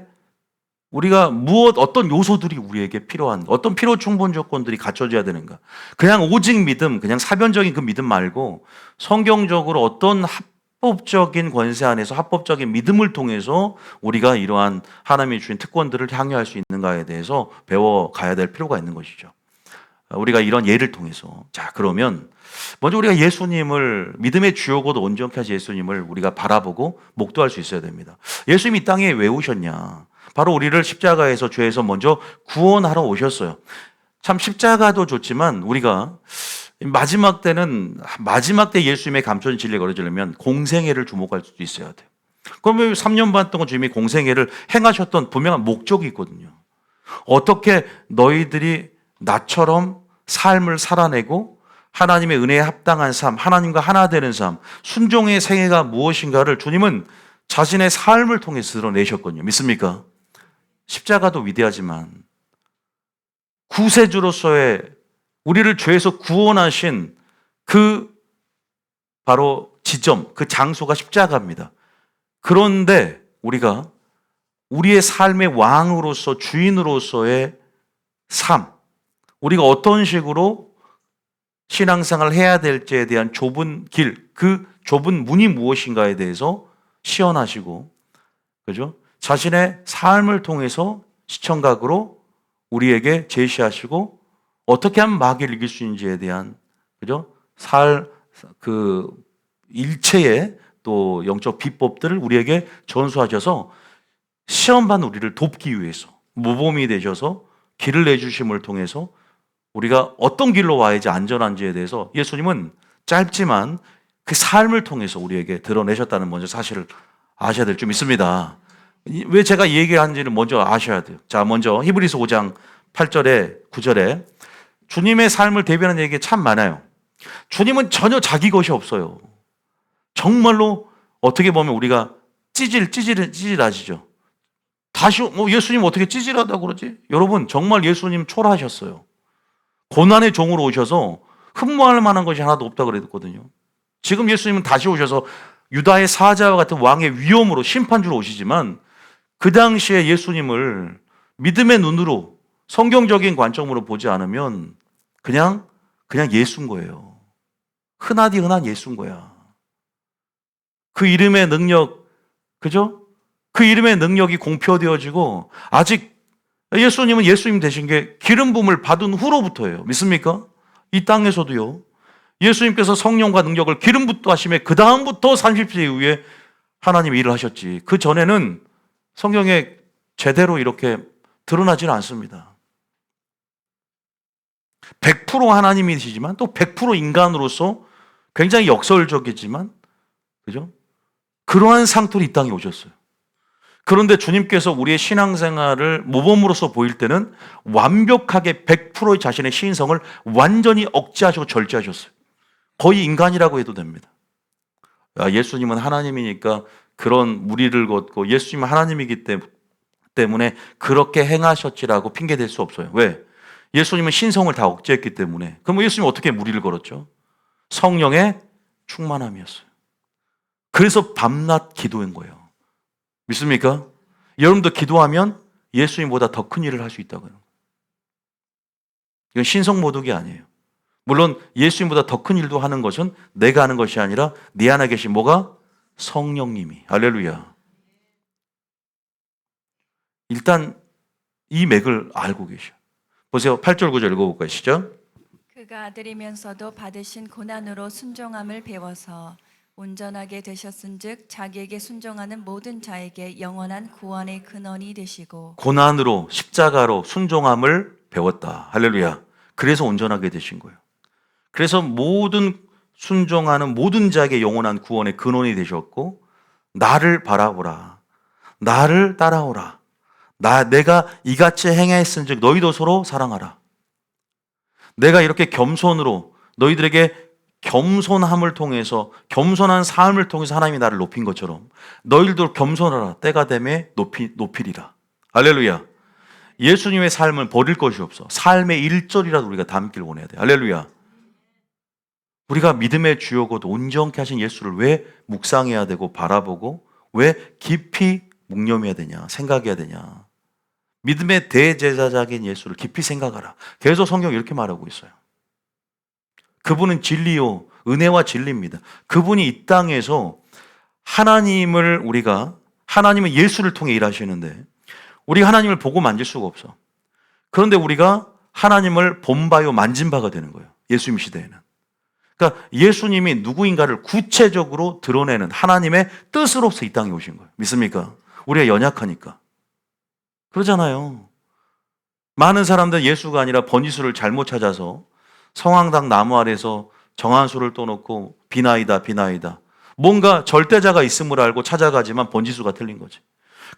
우리가 어떤 요소들이 우리에게 필요한, 어떤 필요 충분 조건들이 갖춰져야 되는가? 그냥 오직 믿음, 그냥 사변적인 그 믿음 말고 성경적으로 어떤 합법적인 권세 안에서 합법적인 믿음을 통해서 우리가 이러한 하나님이 주신 특권들을 향유할 수 있는가에 대해서 배워가야 될 필요가 있는 것이죠. 우리가 이런 예를 통해서, 자, 그러면 먼저 우리가 예수님을, 믿음의 주요고도 온전케 하신 예수님을 우리가 바라보고 목도할 수 있어야 됩니다. 예수님이 이 땅에 왜 오셨냐? 바로 우리를 십자가에서, 죄에서 먼저 구원하러 오셨어요. 참 십자가도 좋지만 우리가 마지막 때 예수님의 감천 진리에 걸어지려면 공생애를 주목할 수도 있어야 돼요. 그러면 3년 반 동안 주님이 공생애를 행하셨던 분명한 목적이 있거든요. 어떻게 너희들이 나처럼 삶을 살아내고 하나님의 은혜에 합당한 삶, 하나님과 하나 되는 삶, 순종의 생애가 무엇인가를 주님은 자신의 삶을 통해서 드러내셨거든요. 믿습니까? 십자가도 위대하지만 구세주로서의 우리를 죄에서 구원하신 그 바로 지점, 그 장소가 십자가입니다. 그런데 우리가 우리의 삶의 왕으로서, 주인으로서의 삶, 우리가 어떤 식으로 신앙생활을 해야 될지에 대한 좁은 길, 그 좁은 문이 무엇인가에 대해서 시연하시고, 그죠? 자신의 삶을 통해서 시청각으로 우리에게 제시하시고, 어떻게 하면 마귀를 이길 수 있는지에 대한, 그죠? 일체의 또 영적 비법들을 우리에게 전수하셔서 시험받는 우리를 돕기 위해서 모범이 되셔서 길을 내주심을 통해서 우리가 어떤 길로 와야지 안전한지에 대해서 예수님은 짧지만 그 삶을 통해서 우리에게 드러내셨다는 먼저 사실을 아셔야 될 줄 믿습니다. 왜 제가 이 얘기하는지를 먼저 아셔야 돼요. 자, 먼저 히브리서 5장 8절에 9절에 주님의 삶을 대변하는 얘기가 참 많아요. 주님은 전혀 자기 것이 없어요. 정말로 어떻게 보면 우리가 찌질하시죠. 다시 예수님 어떻게 찌질하다고 그러지? 여러분 정말 예수님 초라하셨어요. 고난의 종으로 오셔서 흠모할 만한 것이 하나도 없다고 그랬거든요. 지금 예수님은 다시 오셔서 유다의 사자와 같은 왕의 위엄으로 심판주로 오시지만 그 당시에 예수님을 믿음의 눈으로 성경적인 관점으로 보지 않으면 그냥 예수인 거예요. 흔하디 흔한 예수인 거야. 그 이름의 능력, 그죠? 그 이름의 능력이 공표되어지고 아직 예수님은 예수님 되신 게 기름 부음을 받은 후로부터예요. 믿습니까? 이 땅에서도요. 예수님께서 성령과 능력을 기름 붓도 하심에 그 다음부터 30세 이후에 하나님이 일을 하셨지. 그 전에는 성경에 제대로 이렇게 드러나지는 않습니다. 100% 하나님이시지만 또 100% 인간으로서 굉장히 역설적이지만, 그죠? 그러한 상태로 이 땅에 오셨어요. 그런데 주님께서 우리의 신앙생활을 모범으로서 보일 때는 완벽하게 100%의 자신의 신성을 완전히 억제하시고 절제하셨어요. 거의 인간이라고 해도 됩니다. 예수님은 하나님이니까 그런 무리를 걷고 예수님은 하나님이기 때문에 그렇게 행하셨지라고 핑계댈 수 없어요. 왜? 예수님은 신성을 다 억제했기 때문에. 그럼 예수님은 어떻게 무리를 걸었죠? 성령의 충만함이었어요. 그래서 밤낮 기도인 거예요. 믿습니까? 여러분도 기도하면 예수님보다 더 큰 일을 할 수 있다고요. 이건 신성 모독이 아니에요. 물론 예수님보다 더 큰 일도 하는 것은 내가 하는 것이 아니라 네 안에 계신 뭐가? 성령님이. 할렐루야. 일단 이 맥을 알고 계셔. 보세요. 8절 9절 읽어볼까요? 시작. 그가 아들이면서도 받으신 고난으로 순종함을 배워서 온전하게 되셨은즉 자기에게 순종하는 모든 자에게 영원한 구원의 근원이 되시고. 고난으로 십자가로 순종함을 배웠다. 할렐루야. 그래서 온전하게 되신 거예요. 그래서 모든 순종하는 모든 자에게 영원한 구원의 근원이 되셨고, 나를 바라보라, 나를 따라오라, 내가 이같이 행했은즉 너희도 서로 사랑하라. 내가 이렇게 겸손으로 너희들에게 겸손함을 통해서, 겸손한 삶을 통해서 하나님이 나를 높인 것처럼 너희들도 겸손하라. 때가 되매 높이리라. 할렐루야. 예수님의 삶을 버릴 것이 없어. 삶의 일절이라도 우리가 담길 원해야 돼. 할렐루야. 우리가 믿음의 주요고 온전케 하신 예수를 왜 묵상해야 되고 바라보고 왜 깊이 묵념해야 되냐, 생각해야 되냐. 믿음의 대제사장인 예수를 깊이 생각하라. 계속 성경이 이렇게 말하고 있어요. 그분은 진리요, 은혜와 진리입니다. 그분이 이 땅에서 하나님은 예수를 통해 일하시는데 우리가 하나님을 보고 만질 수가 없어. 그런데 우리가 하나님을 본바요 만진 바가 되는 거예요. 예수님 시대에는. 그러니까 예수님이 누구인가를 구체적으로 드러내는 하나님의 뜻으로서 이 땅에 오신 거예요. 믿습니까? 우리가 연약하니까. 그러잖아요. 많은 사람들은 예수가 아니라 번지수를 잘못 찾아서 성황당 나무 아래서 정한수를 떠놓고 비나이다 비나이다. 뭔가 절대자가 있음을 알고 찾아가지만 번지수가 틀린 거지.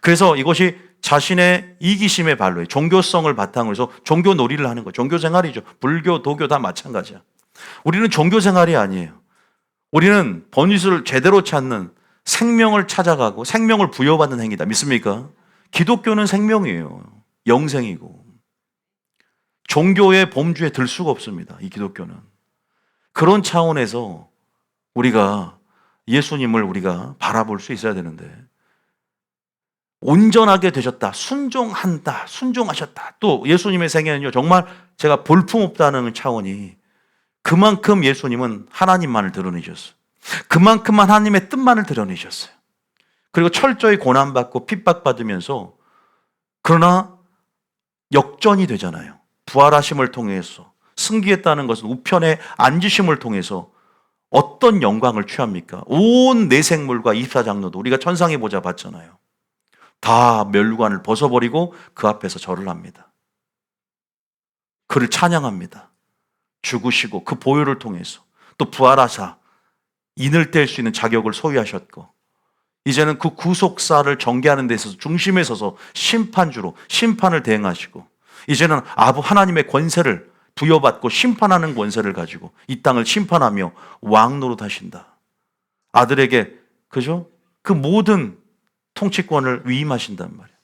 그래서 이것이 자신의 이기심의 발로에 종교성을 바탕으로 해서 종교 놀이를 하는 거예요. 종교 생활이죠. 불교, 도교 다 마찬가지야. 우리는 종교 생활이 아니에요. 우리는 번지수를 제대로 찾는 생명을 찾아가고 생명을 부여받는 행위다. 믿습니까? 기독교는 생명이에요. 영생이고. 종교의 범주에 들 수가 없습니다. 이 기독교는. 그런 차원에서 우리가 예수님을 우리가 바라볼 수 있어야 되는데 온전하게 되셨다. 순종한다. 순종하셨다. 또 예수님의 생애는요. 정말 제가 볼품없다는 차원이 그만큼 예수님은 하나님만을 드러내셨어요. 그만큼 하나님의 뜻만을 드러내셨어요. 그리고 철저히 고난받고 핍박받으면서 그러나 역전이 되잖아요. 부활하심을 통해서 승기했다는 것은 우편에 앉으심을 통해서 어떤 영광을 취합니까? 온 내생물과 24장로도 우리가 천상의 보좌 봤잖아요. 다 멸관을 벗어버리고 그 앞에서 절을 합니다. 그를 찬양합니다. 죽으시고 그 보혈을 통해서 또 부활하사 인을 뗄 수 있는 자격을 소유하셨고 이제는 그 구속사를 전개하는 데 있어서 중심에 서서 심판주로 심판을 대행하시고 이제는 아부 하나님의 권세를 부여받고 심판하는 권세를 가지고 이 땅을 심판하며 왕노릇 하신다. 아들에게 그죠? 그 모든 통치권을 위임하신단 말이에요.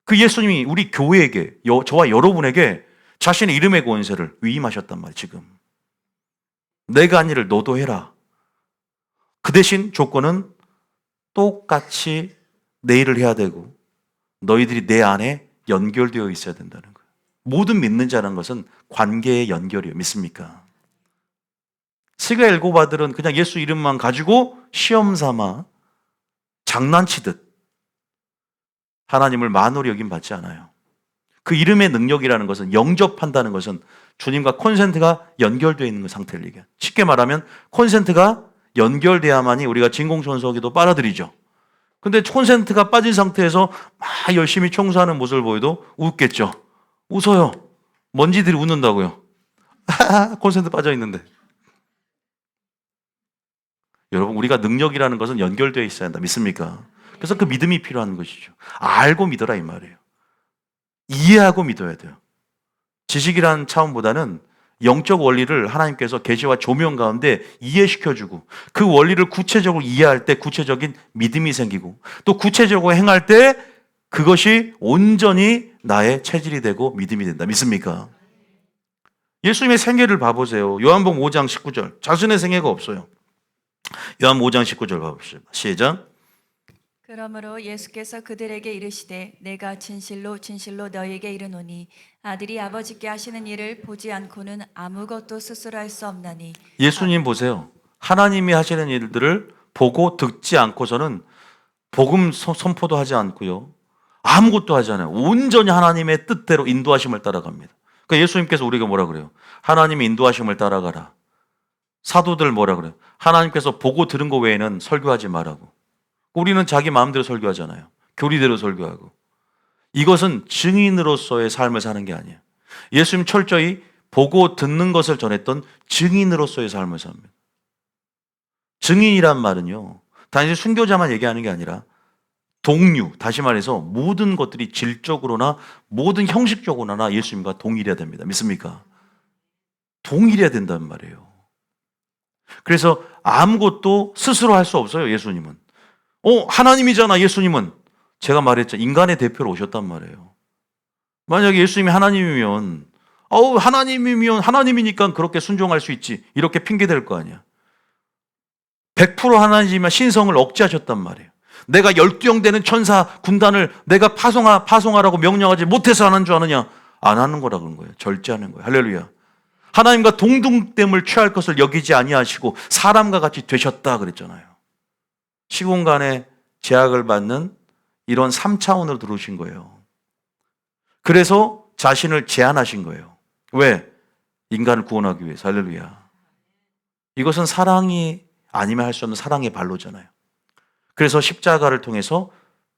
그 예수님이 우리 교회에게 저와 여러분에게 자신의 이름의 권세를 위임하셨단 말이에요. 지금 내가 한 일을 너도 해라. 그 대신 조건은 똑같이 내 일을 해야 되고 너희들이 내 안에 연결되어 있어야 된다는 거예요. 모든 믿는 자라는 것은 관계의 연결이에요. 믿습니까? 스가 일곱 아들은 그냥 예수 이름만 가지고 시험 삼아 장난치듯 하나님을 만으로 여김 받지 않아요. 그 이름의 능력이라는 것은 영접한다는 것은 주님과 콘센트가 연결되어 있는 상태를 얘기해요. 쉽게 말하면 콘센트가 연결돼야만이 우리가 진공청소기도 빨아들이죠. 근데 콘센트가 빠진 상태에서 막 열심히 청소하는 모습을 보여도 웃겠죠. 웃어요. 먼지들이 웃는다고요. 콘센트 빠져 있는데. 여러분 우리가 능력이라는 것은 연결되어 있어야 한다. 믿습니까? 그래서 그 믿음이 필요한 것이죠. 알고 믿어라 이 말이에요. 이해하고 믿어야 돼요. 지식이라는 차원보다는 영적 원리를 하나님께서 계시와 조명 가운데 이해시켜주고 그 원리를 구체적으로 이해할 때 구체적인 믿음이 생기고 또 구체적으로 행할 때 그것이 온전히 나의 체질이 되고 믿음이 된다. 믿습니까? 예수님의 생애를 봐보세요. 요한복음 5장 19절. 자신의 생애가 없어요. 요한 5장 19절 봐봅시다. 시작. 그러므로 예수께서 그들에게 이르시되 내가 진실로 진실로 너희에게 이르노니 아들이 아버지께 하시는 일을 보지 않고는 아무것도 스스로 할 수 없나니. 예수님 보세요. 하나님이 하시는 일들을 보고 듣지 않고서는 복음 선포도 하지 않고요. 아무것도 하지 않아요. 온전히 하나님의 뜻대로 인도하심을 따라갑니다. 그러니까 예수님께서 우리가 뭐라 그래요? 하나님의 인도하심을 따라가라. 사도들 뭐라 그래요? 하나님께서 보고 들은 거 외에는 설교하지 말라고. 우리는 자기 마음대로 설교하잖아요. 교리대로 설교하고. 이것은 증인으로서의 삶을 사는 게 아니에요. 예수님 철저히 보고 듣는 것을 전했던 증인으로서의 삶을 삽니다. 증인이란 말은요. 단지 순교자만 얘기하는 게 아니라 동료, 다시 말해서 모든 것들이 질적으로나 모든 형식적으로나 예수님과 동일해야 됩니다. 믿습니까? 동일해야 된다는 말이에요. 그래서 아무것도 스스로 할 수 없어요. 예수님은. 하나님이잖아, 예수님은. 제가 말했죠. 인간의 대표로 오셨단 말이에요. 만약에 예수님이 하나님이면, 하나님이면 하나님이니까 그렇게 순종할 수 있지. 이렇게 핑계댈 거 아니야. 100% 하나님이지만 신성을 억제하셨단 말이에요. 내가 12형 되는 천사 군단을 내가 파송하라고 명령하지 못해서 안 한 줄 아느냐? 안 하는 거라 그런 거예요. 절제하는 거예요. 할렐루야. 하나님과 동등됨을 취할 것을 여기지 아니하시고 사람과 같이 되셨다 그랬잖아요. 시공간에 제약을 받는 이런 3차원으로 들어오신 거예요. 그래서 자신을 제한하신 거예요. 왜? 인간을 구원하기 위해서. 할렐루야. 이것은 사랑이 아니면 할 수 없는 사랑의 발로잖아요. 그래서 십자가를 통해서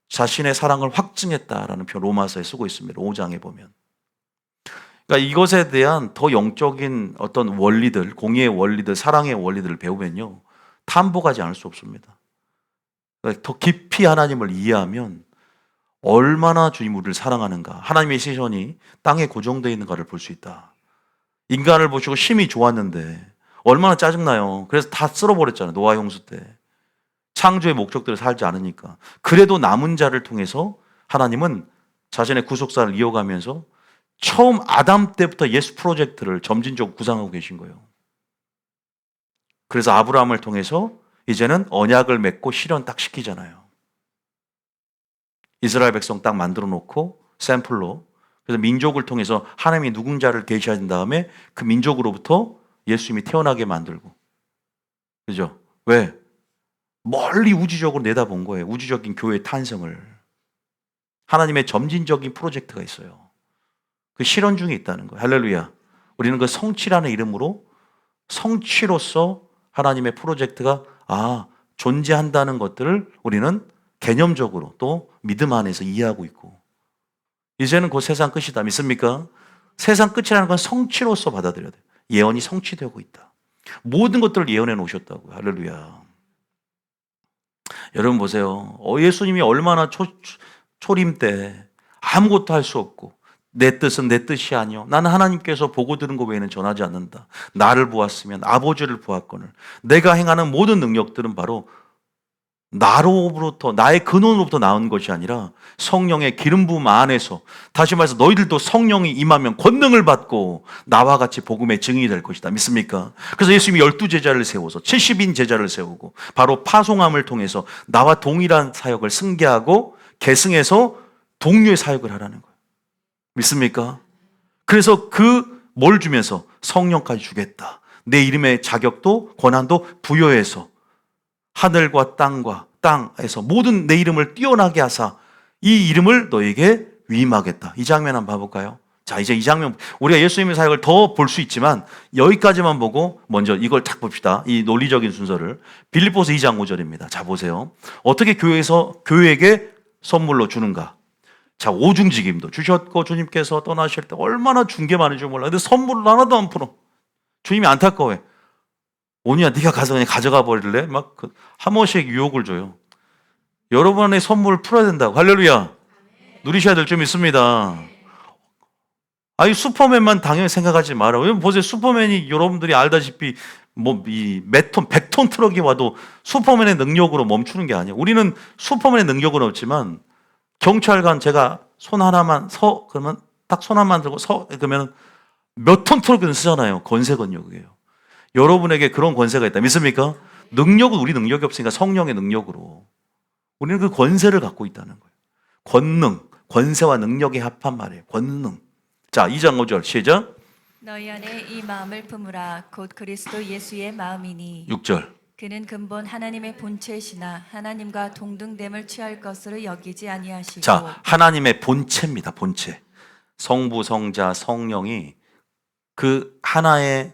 자신의 사랑을 확증했다라는 표현 로마서에 쓰고 있습니다. 5장에 보면. 그러니까 이것에 대한 더 영적인 어떤 원리들, 공의의 원리들, 사랑의 원리들을 배우면요. 탐복하지 않을 수 없습니다. 그러니까 더 깊이 하나님을 이해하면 얼마나 주님 우리를 사랑하는가, 하나님의 시선이 땅에 고정되어 있는가를 볼 수 있다. 인간을 보시고 심히 좋았는데 얼마나 짜증나요. 그래서 다 쓸어버렸잖아요. 노아 홍수 때. 창조의 목적대로 살지 않으니까. 그래도 남은 자를 통해서 하나님은 자신의 구속사를 이어가면서 처음 아담 때부터 예수 프로젝트를 점진적으로 구상하고 계신 거예요. 그래서 아브라함을 통해서 이제는 언약을 맺고 실현 딱 시키잖아요. 이스라엘 백성 딱 만들어 놓고 샘플로. 그래서 민족을 통해서 하나님이 누군가를 계시하신 다음에 그 민족으로부터 예수님이 태어나게 만들고. 그죠? 왜? 멀리 우주적으로 내다본 거예요. 우주적인 교회의 탄생을. 하나님의 점진적인 프로젝트가 있어요. 그 실현 중에 있다는 거예요. 할렐루야. 우리는 그 성취라는 이름으로 성취로서 하나님의 프로젝트가 존재한다는 것들을 우리는 개념적으로 또 믿음 안에서 이해하고 있고, 이제는 곧 세상 끝이다. 믿습니까? 세상 끝이라는 건 성취로서 받아들여야 돼요. 예언이 성취되고 있다. 모든 것들을 예언해 놓으셨다고요. 할렐루야. 여러분 보세요. 예수님이 얼마나 초림 때 아무것도 할 수 없고, 내 뜻은 내 뜻이 아니요 나는 하나님께서 보고 들은 것 외에는 전하지 않는다. 나를 보았으면 아버지를 보았거늘. 내가 행하는 모든 능력들은 바로 나로부터, 나의 근원으로부터 나온 것이 아니라 성령의 기름 부음 안에서, 다시 말해서 너희들도 성령이 임하면 권능을 받고 나와 같이 복음의 증인이 될 것이다. 믿습니까? 그래서 예수님이 12제자를 세워서 70인 제자를 세우고 바로 파송함을 통해서 나와 동일한 사역을 승계하고 계승해서 동료의 사역을 하라는 거예요. 믿습니까? 그래서 뭘 주면서 성령까지 주겠다. 내 이름의 자격도 권한도 부여해서 하늘과 땅에서 모든 내 이름을 뛰어나게 하사 이 이름을 너에게 위임하겠다. 이 장면 한번 봐볼까요? 자, 이제 이 장면, 우리가 예수님의 사역을 더 볼 수 있지만 여기까지만 보고 먼저 이걸 딱 봅시다. 이 논리적인 순서를. 빌립보서 2장 5절입니다. 자, 보세요. 어떻게 교회에게 선물로 주는가? 자, 오중직임도 주셨고 주님께서 떠나실 때 얼마나 준 게 많은지 몰라. 근데 선물을 하나도 안 풀어. 주님이 안타까워해. 오니야 네가 가서 그냥 가져가 버릴래? 막 한 번씩 유혹을 줘요. 여러분의 선물을 풀어야 된다고. 할렐루야. 누리셔야 될 점 있습니다. 슈퍼맨만 당연히 생각하지 마라. 왜냐면 보세요. 슈퍼맨이 여러분들이 알다시피 몇 톤, 100톤 트럭이 와도 슈퍼맨의 능력으로 멈추는 게 아니에요. 우리는 슈퍼맨의 능력은 없지만 경찰관 제가 손 하나만 그러면 딱 손 하나만 들고 그러면 몇 톤 트럭은 쓰잖아요. 권세건요, 그게요. 여러분에게 그런 권세가 있다. 믿습니까? 능력은 우리 능력이 없으니까 성령의 능력으로 우리는 그 권세를 갖고 있다는 거예요. 권능, 권세와 능력의 합한 말이에요. 권능. 자, 2장 5절 시작. 너희 안에 이 마음을 품으라. 곧 그리스도 예수의 마음이니 6절. 그는 근본 하나님의 본체시나 하나님과 동등됨을 취할 것으로 여기지 아니하시고. 자, 하나님의 본체입니다. 본체. 성부, 성자, 성령이 그 하나의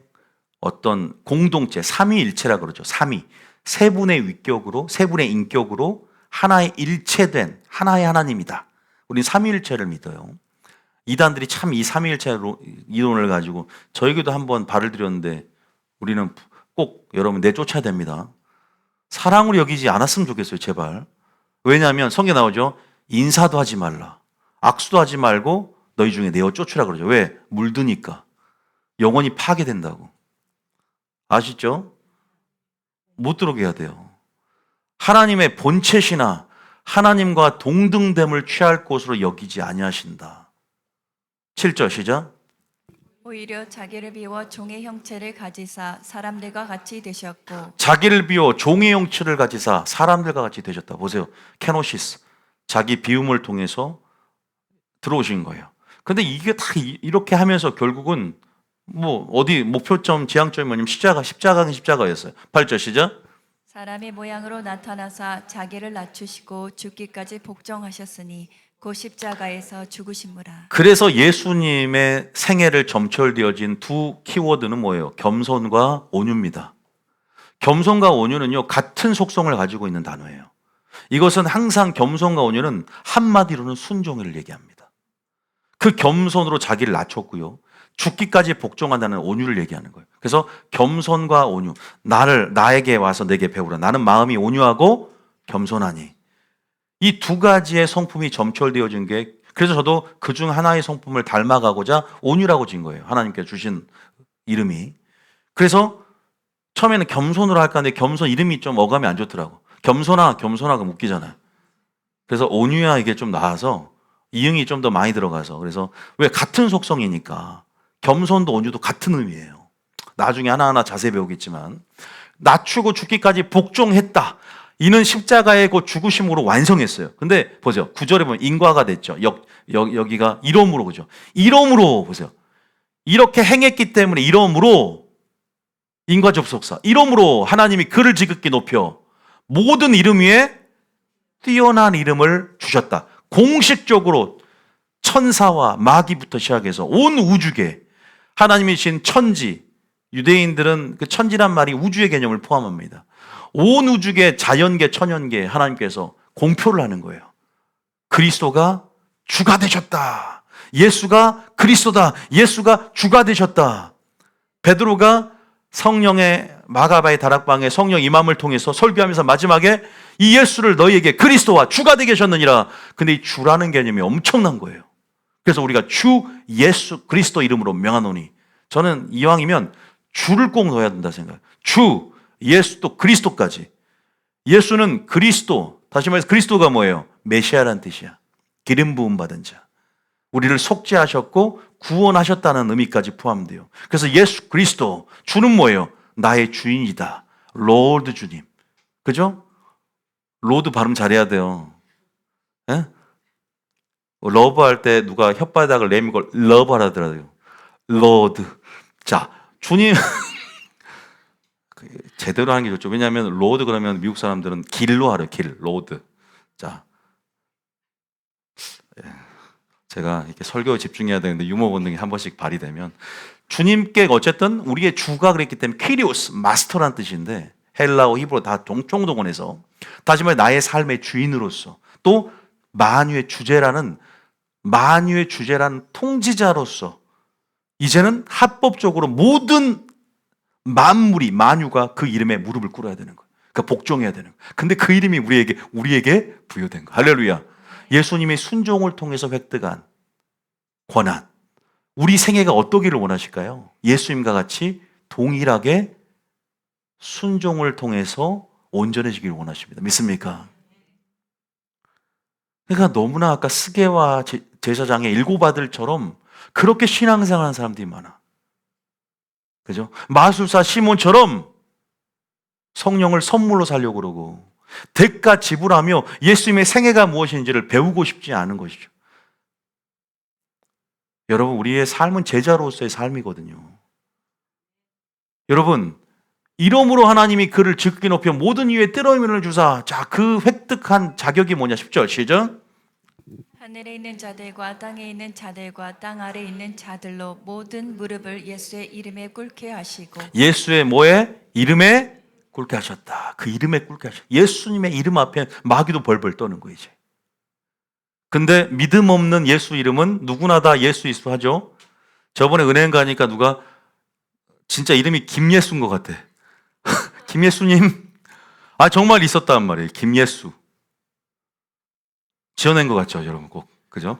어떤 공동체, 삼위일체라 그러죠. 삼위. 세 분의 위격으로, 세 분의 인격으로 하나의 일체된 하나의 하나님이다. 우리는 삼위일체를 믿어요. 이단들이 참 이 삼위일체 이론을 가지고 저에게도 한번 발을 들였는데 우리는 꼭 여러분 내쫓아야 됩니다. 사랑으로 여기지 않았으면 좋겠어요. 제발. 왜냐하면 성경에 나오죠. 인사도 하지 말라. 악수도 하지 말고 너희 중에 내어 쫓으라 그러죠. 왜? 물드니까. 영혼이 파괴된다고. 아시죠? 못 들어오게 해야 돼요. 하나님의 본체시나 하나님과 동등됨을 취할 곳으로 여기지 아니하신다. 7절 시작. 오히려 자기를 비워 종의 형체를 가지사 사람들과 같이 되셨고. 자기를 비워 종의 형체를 가지사 사람들과 같이 되셨다. 보세요. 케노시스. 자기 비움을 통해서 들어오신 거예요. 근데 이게 다 이렇게 하면서 결국은 어디 목표점, 지향점이 뭐냐면 십자가였어요. 8절 시작. 사람의 모양으로 나타나사 자기를 낮추시고 죽기까지 복종하셨으니 곧 십자가에서 죽으심무라. 그래서 예수님의 생애를 점철되어진 두 키워드는 뭐예요? 겸손과 온유입니다. 겸손과 온유는요, 같은 속성을 가지고 있는 단어예요. 이것은 항상 겸손과 온유는 한마디로는 순종을 얘기합니다. 그 겸손으로 자기를 낮췄고요, 죽기까지 복종한다는 온유를 얘기하는 거예요. 그래서 겸손과 온유, 나에게 와서 내게 배우라. 나는 마음이 온유하고 겸손하니. 이 두 가지의 성품이 점철되어진 게, 그래서 저도 그중 하나의 성품을 닮아가고자 온유라고 지은 거예요. 하나님께 주신 이름이. 그래서 처음에는 겸손으로 할까 하는데 겸손 이름이 좀 어감이 안 좋더라고. 겸손하고 웃기잖아요. 그래서 온유야 이게 좀 나아서 이응이 좀 더 많이 들어가서, 그래서 왜 같은 속성이니까 겸손도 온유도 같은 의미예요. 나중에 하나하나 자세히 배우겠지만, 낮추고 죽기까지 복종했다. 이는 십자가의 그 죽으심으로 완성했어요. 근데 보세요. 9절에 보면 인과가 됐죠. 여기가 이러므로, 그죠? 이러므로 보세요. 이렇게 행했기 때문에 이러므로, 인과 접속사, 이러므로 하나님이 그를 지극히 높여 모든 이름 위에 뛰어난 이름을 주셨다. 공식적으로 천사와 마귀부터 시작해서 온 우주계, 하나님이신 천지, 유대인들은 그 천지란 말이 우주의 개념을 포함합니다. 온 우주계, 자연계, 천연계 하나님께서 공표를 하는 거예요. 그리스도가 주가 되셨다. 예수가 그리스도다. 예수가 주가 되셨다. 베드로가 성령의 마가바의 다락방에 성령 임함을 통해서 설교하면서 마지막에 이 예수를 너희에게 그리스도와 주가 되게 하셨느니라. 근데 이 주라는 개념이 엄청난 거예요. 그래서 우리가 주 예수 그리스도 이름으로 명하노니, 저는 이왕이면 주를 꼭 넣어야 된다 생각해요. 주, 예수 또 그리스도까지. 예수는 그리스도, 다시 말해서 그리스도가 뭐예요? 메시아라는 뜻이야. 기름 부음 받은 자. 우리를 속죄하셨고 구원하셨다는 의미까지 포함돼요. 그래서 예수 그리스도, 주는 뭐예요? 나의 주인이다. 로드 주님. 그죠? 로드 발음 잘해야 돼요. 예? 러브 할 때 누가 혓바닥을 내밀고 러브 하라더라고요. 로드. 자, 주님 제대로 하는 게 좋죠. 왜냐하면 로드 그러면 미국 사람들은 길로 하래요. 길, 로드. 자, 제가 이렇게 설교에 집중해야 되는데 유머 본능이 한 번씩 발휘되면, 주님께 어쨌든 우리의 주가 그랬기 때문에 퀴리오스, 마스터라는 뜻인데 헬라어, 히브리어 다 동동원해서 다시 말해 나의 삶의 주인으로서, 또 만유의 주제라는 통지자로서 이제는 합법적으로 모든 만물이, 만유가 그 이름에 무릎을 꿇어야 되는 거예요. 그러니까 복종해야 되는 거예요. 근데 그 이름이 우리에게 부여된 거예요. 할렐루야. 예수님의 순종을 통해서 획득한 권한. 우리 생애가 어떠기를 원하실까요? 예수님과 같이 동일하게 순종을 통해서 온전해지기를 원하십니다. 믿습니까? 그러니까 너무나 아까 스게와 제사장의 일곱 아들처럼 그렇게 신앙생활하는 사람들이 많아. 그죠? 마술사 시몬처럼 성령을 선물로 살려고 그러고 대가 지불하며 예수님의 생애가 무엇인지를 배우고 싶지 않은 것이죠. 여러분, 우리의 삶은 제자로서의 삶이거든요. 여러분, 이러므로 하나님이 그를 지극히 높여 모든 이에 뜨러움을 주사. 자, 그 획득한 자격이 뭐냐? 10절 시작. 하늘에 있는 자들과 땅에 있는 자들과 땅 아래 있는 자들로 모든 무릎을 예수의 이름에 꿇게 하시고. 예수의 뭐에? 이름에 꿇게 하셨다. 그 이름에 꿇게 하셨다. 예수님의 이름 앞에 마귀도 벌벌 떠는 거예요, 이제. 근데 믿음 없는 예수 이름은 누구나 다 예수 하죠. 저번에 은행 가니까 누가 진짜 이름이 김예수인 것 같아. 김예수님? 정말 있었단 말이에요. 김예수. 지어낸 것 같죠, 여러분 꼭. 그죠?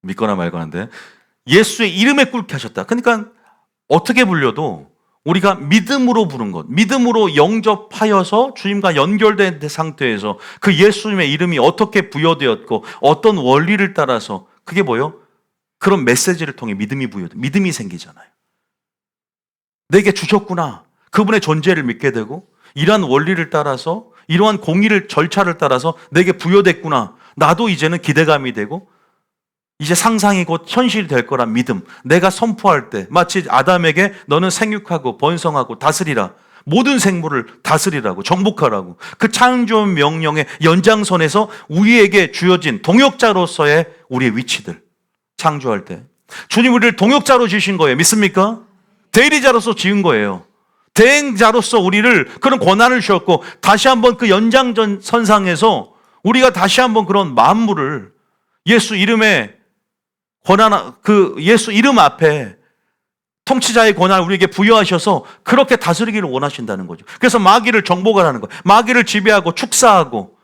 믿거나 말거나인데 예수의 이름에 꿇게 하셨다. 그러니까 어떻게 불려도 우리가 믿음으로 부른 것, 믿음으로 영접하여서 주님과 연결된 상태에서 그 예수님의 이름이 어떻게 부여되었고 어떤 원리를 따라서, 그게 뭐예요? 그런 메시지를 통해 믿음이 생기잖아요. 내게 주셨구나. 그분의 존재를 믿게 되고, 이러한 원리를 따라서, 이러한 공의를 절차를 따라서 내게 부여됐구나. 나도 이제는 기대감이 되고 이제 상상이 곧 현실이 될 거란 믿음. 내가 선포할 때 마치 아담에게 너는 생육하고 번성하고 다스리라. 모든 생물을 다스리라고, 정복하라고, 그 창조 명령의 연장선에서 우리에게 주어진 동역자로서의 우리의 위치들, 창조할 때 주님 우리를 동역자로 지으신 거예요. 믿습니까? 대리자로서 지은 거예요. 대행자로서 우리를 그런 권한을 주셨고, 다시 한번 그 연장선상에서 우리가 다시 한번 그런 만물을 예수 이름의 권한, 그 예수 이름 앞에 통치자의 권한을 우리에게 부여하셔서 그렇게 다스리기를 원하신다는 거죠. 그래서 마귀를 정복하라는 거예요. 마귀를 지배하고 축사하고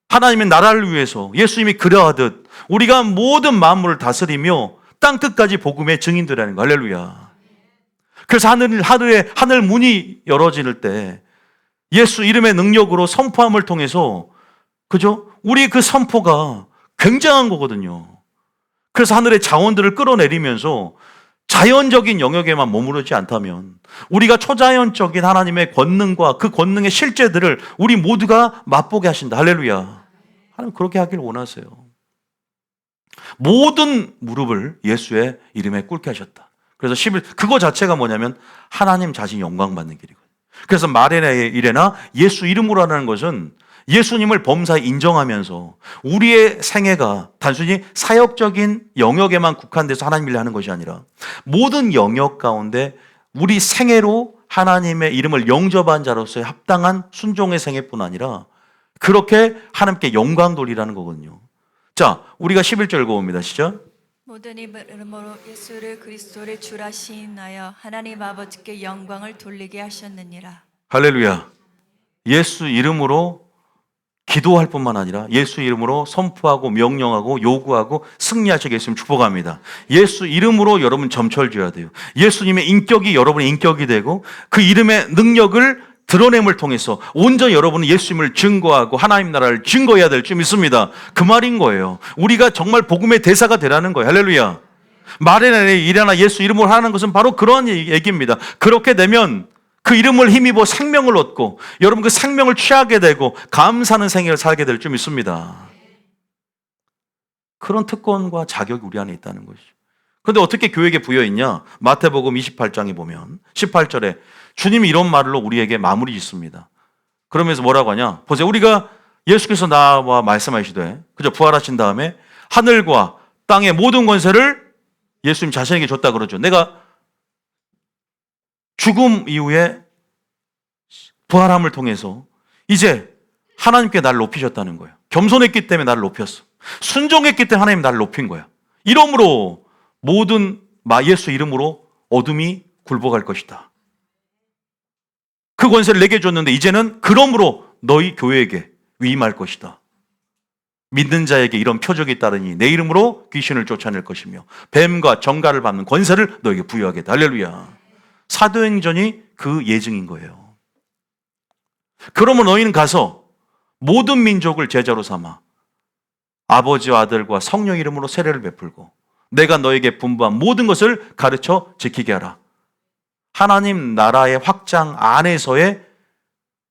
하나님의 나라를 위해서 예수님이 그러하듯 우리가 모든 만물을 다스리며 땅 끝까지 복음의 증인들이라는 거. 할렐루야. 그래서 하늘 문이 열어질 때 예수 이름의 능력으로 선포함을 통해서, 그죠? 우리 그 선포가 굉장한 거거든요. 그래서 하늘의 자원들을 끌어내리면서 자연적인 영역에만 머무르지 않다면 우리가 초자연적인 하나님의 권능과 그 권능의 실제들을 우리 모두가 맛보게 하신다. 할렐루야. 하나님 그렇게 하길 원하세요. 모든 무릎을 예수의 이름에 꿇게 하셨다. 그래서 11, 그거 자체가 뭐냐면 하나님 자신이 영광 받는 길이거든요. 그래서 말이나 이래나 예수 이름으로 하는 것은 예수님을 범사에 인정하면서 우리의 생애가 단순히 사역적인 영역에만 국한돼서 하나님 일을 하는 것이 아니라 모든 영역 가운데 우리 생애로 하나님의 이름을 영접한 자로서의 합당한 순종의 생애뿐 아니라 그렇게 하나님께 영광 돌리라는 거거든요. 자, 우리가 11절 읽어봅니다. 시작. 모든 이름으로 예수를 그리스도를 주라 시인하여 하나님 아버지께 영광을 돌리게 하셨느니라. 할렐루야. 예수 이름으로 기도할 뿐만 아니라 예수 이름으로 선포하고 명령하고 요구하고 승리하시게 예수님 축복합니다. 예수 이름으로 여러분 점철줘야 돼요. 예수님의 인격이 여러분의 인격이 되고 그 이름의 능력을 드러냄을 통해서 온전히 여러분은 예수님을 증거하고 하나님 나라를 증거해야 될 줄 믿습니다. 그 말인 거예요. 우리가 정말 복음의 대사가 되라는 거예요. 할렐루야. 말이나 일이나 예수 이름으로 하는 것은 바로 그런 얘기입니다. 그렇게 되면 그 이름을 힘입어 생명을 얻고 여러분 그 생명을 취하게 되고 감사하는 생애를 살게 될 줄 믿습니다. 그런 특권과 자격이 우리 안에 있다는 것이죠. 그런데 어떻게 교회에게 부여있냐? 마태복음 28장에 보면 18절에 주님이 이런 말로 우리에게 마무리 짓습니다. 그러면서 뭐라고 하냐? 보세요. 우리가 예수께서 나와 말씀하시되 그죠? 부활하신 다음에 하늘과 땅의 모든 권세를 예수님 자신에게 줬다 그러죠. 내가 죽음 이후에 부활함을 통해서 이제 하나님께 나를 높이셨다는 거예요. 겸손했기 때문에 나를 높였어. 순종했기 때문에 하나님 나를 높인 거야. 이러므로 모든 예수 이름으로 어둠이 굴복할 것이다. 그 권세를 내게 줬는데 이제는 그러므로 너희 교회에게 위임할 것이다. 믿는 자에게 이런 표적이 따르니 내 이름으로 귀신을 쫓아낼 것이며 뱀과 정갈을 밟는 권세를 너에게 부여하겠다. 할렐루야. 사도행전이 그 예증인 거예요. 그러면 너희는 가서 모든 민족을 제자로 삼아 아버지와 아들과 성령 이름으로 세례를 베풀고 내가 너에게 분부한 모든 것을 가르쳐 지키게 하라. 하나님 나라의 확장 안에서의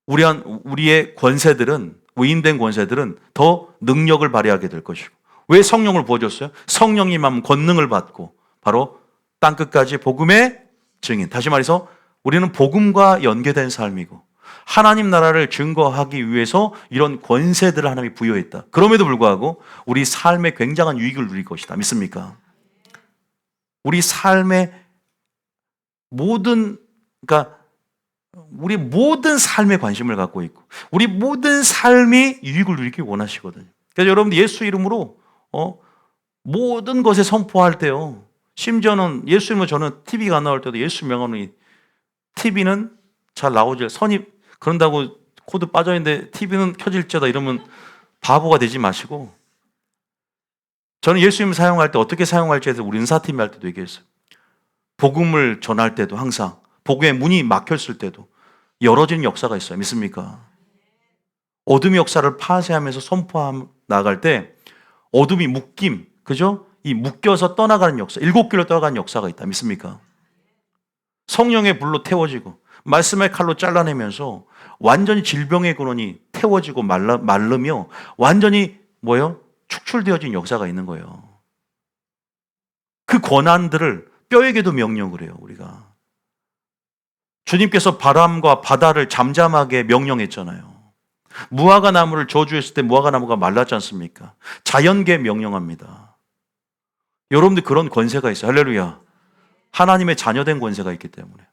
우리의 권세들은, 위임된 권세들은 더 능력을 발휘하게 될 것이고. 왜 성령을 부어줬어요? 성령님만 권능을 받고 바로 땅끝까지 복음의 증인. 다시 말해서 우리는 복음과 연계된 삶이고 하나님 나라를 증거하기 위해서 이런 권세들을 하나님이 부여했다. 그럼에도 불구하고 우리 삶에 굉장한 유익을 누릴 것이다. 믿습니까? 우리 삶의 그러니까 우리 모든 삶에 관심을 갖고 있고 우리 모든 삶이 유익을 누리기 원하시거든요. 그래서 여러분들 예수 이름으로 모든 것에 선포할 때요. 심지어는 예수 이름으로 저는 TV가 안 나올 때도 예수 명함이 TV는 잘 나오질 그런다고 코드 빠져있는데 TV는 켜질지어다 이러면 바보가 되지 마시고 저는 예수 이름 사용할 때 어떻게 사용할지에 대해서 우리 은사팀이 할 때도 얘기했어요. 복음을 전할 때도 항상 복음의 문이 막혔을 때도 열어지는 역사가 있어요. 믿습니까? 어둠의 역사를 파쇄하면서 선포하며 나아갈 때 어둠이 묶임, 그죠? 이 묶여서 떠나가는 역사, 7길로 떠나가는 역사가 있다. 믿습니까? 성령의 불로 태워지고 말씀의 칼로 잘라내면서 완전히 질병의 근원이 태워지고 마르며 완전히 축출되어진 역사가 있는 거예요. 그 권한들을 뼈에게도 명령을 해요. 우리가 주님께서 바람과 바다를 잠잠하게 명령했잖아요. 무화과 나무를 저주했을 때 무화과 나무가 말랐지 않습니까? 자연계 명령합니다. 여러분들 그런 권세가 있어요. 할렐루야. 하나님의 자녀된 권세가 있기 때문에.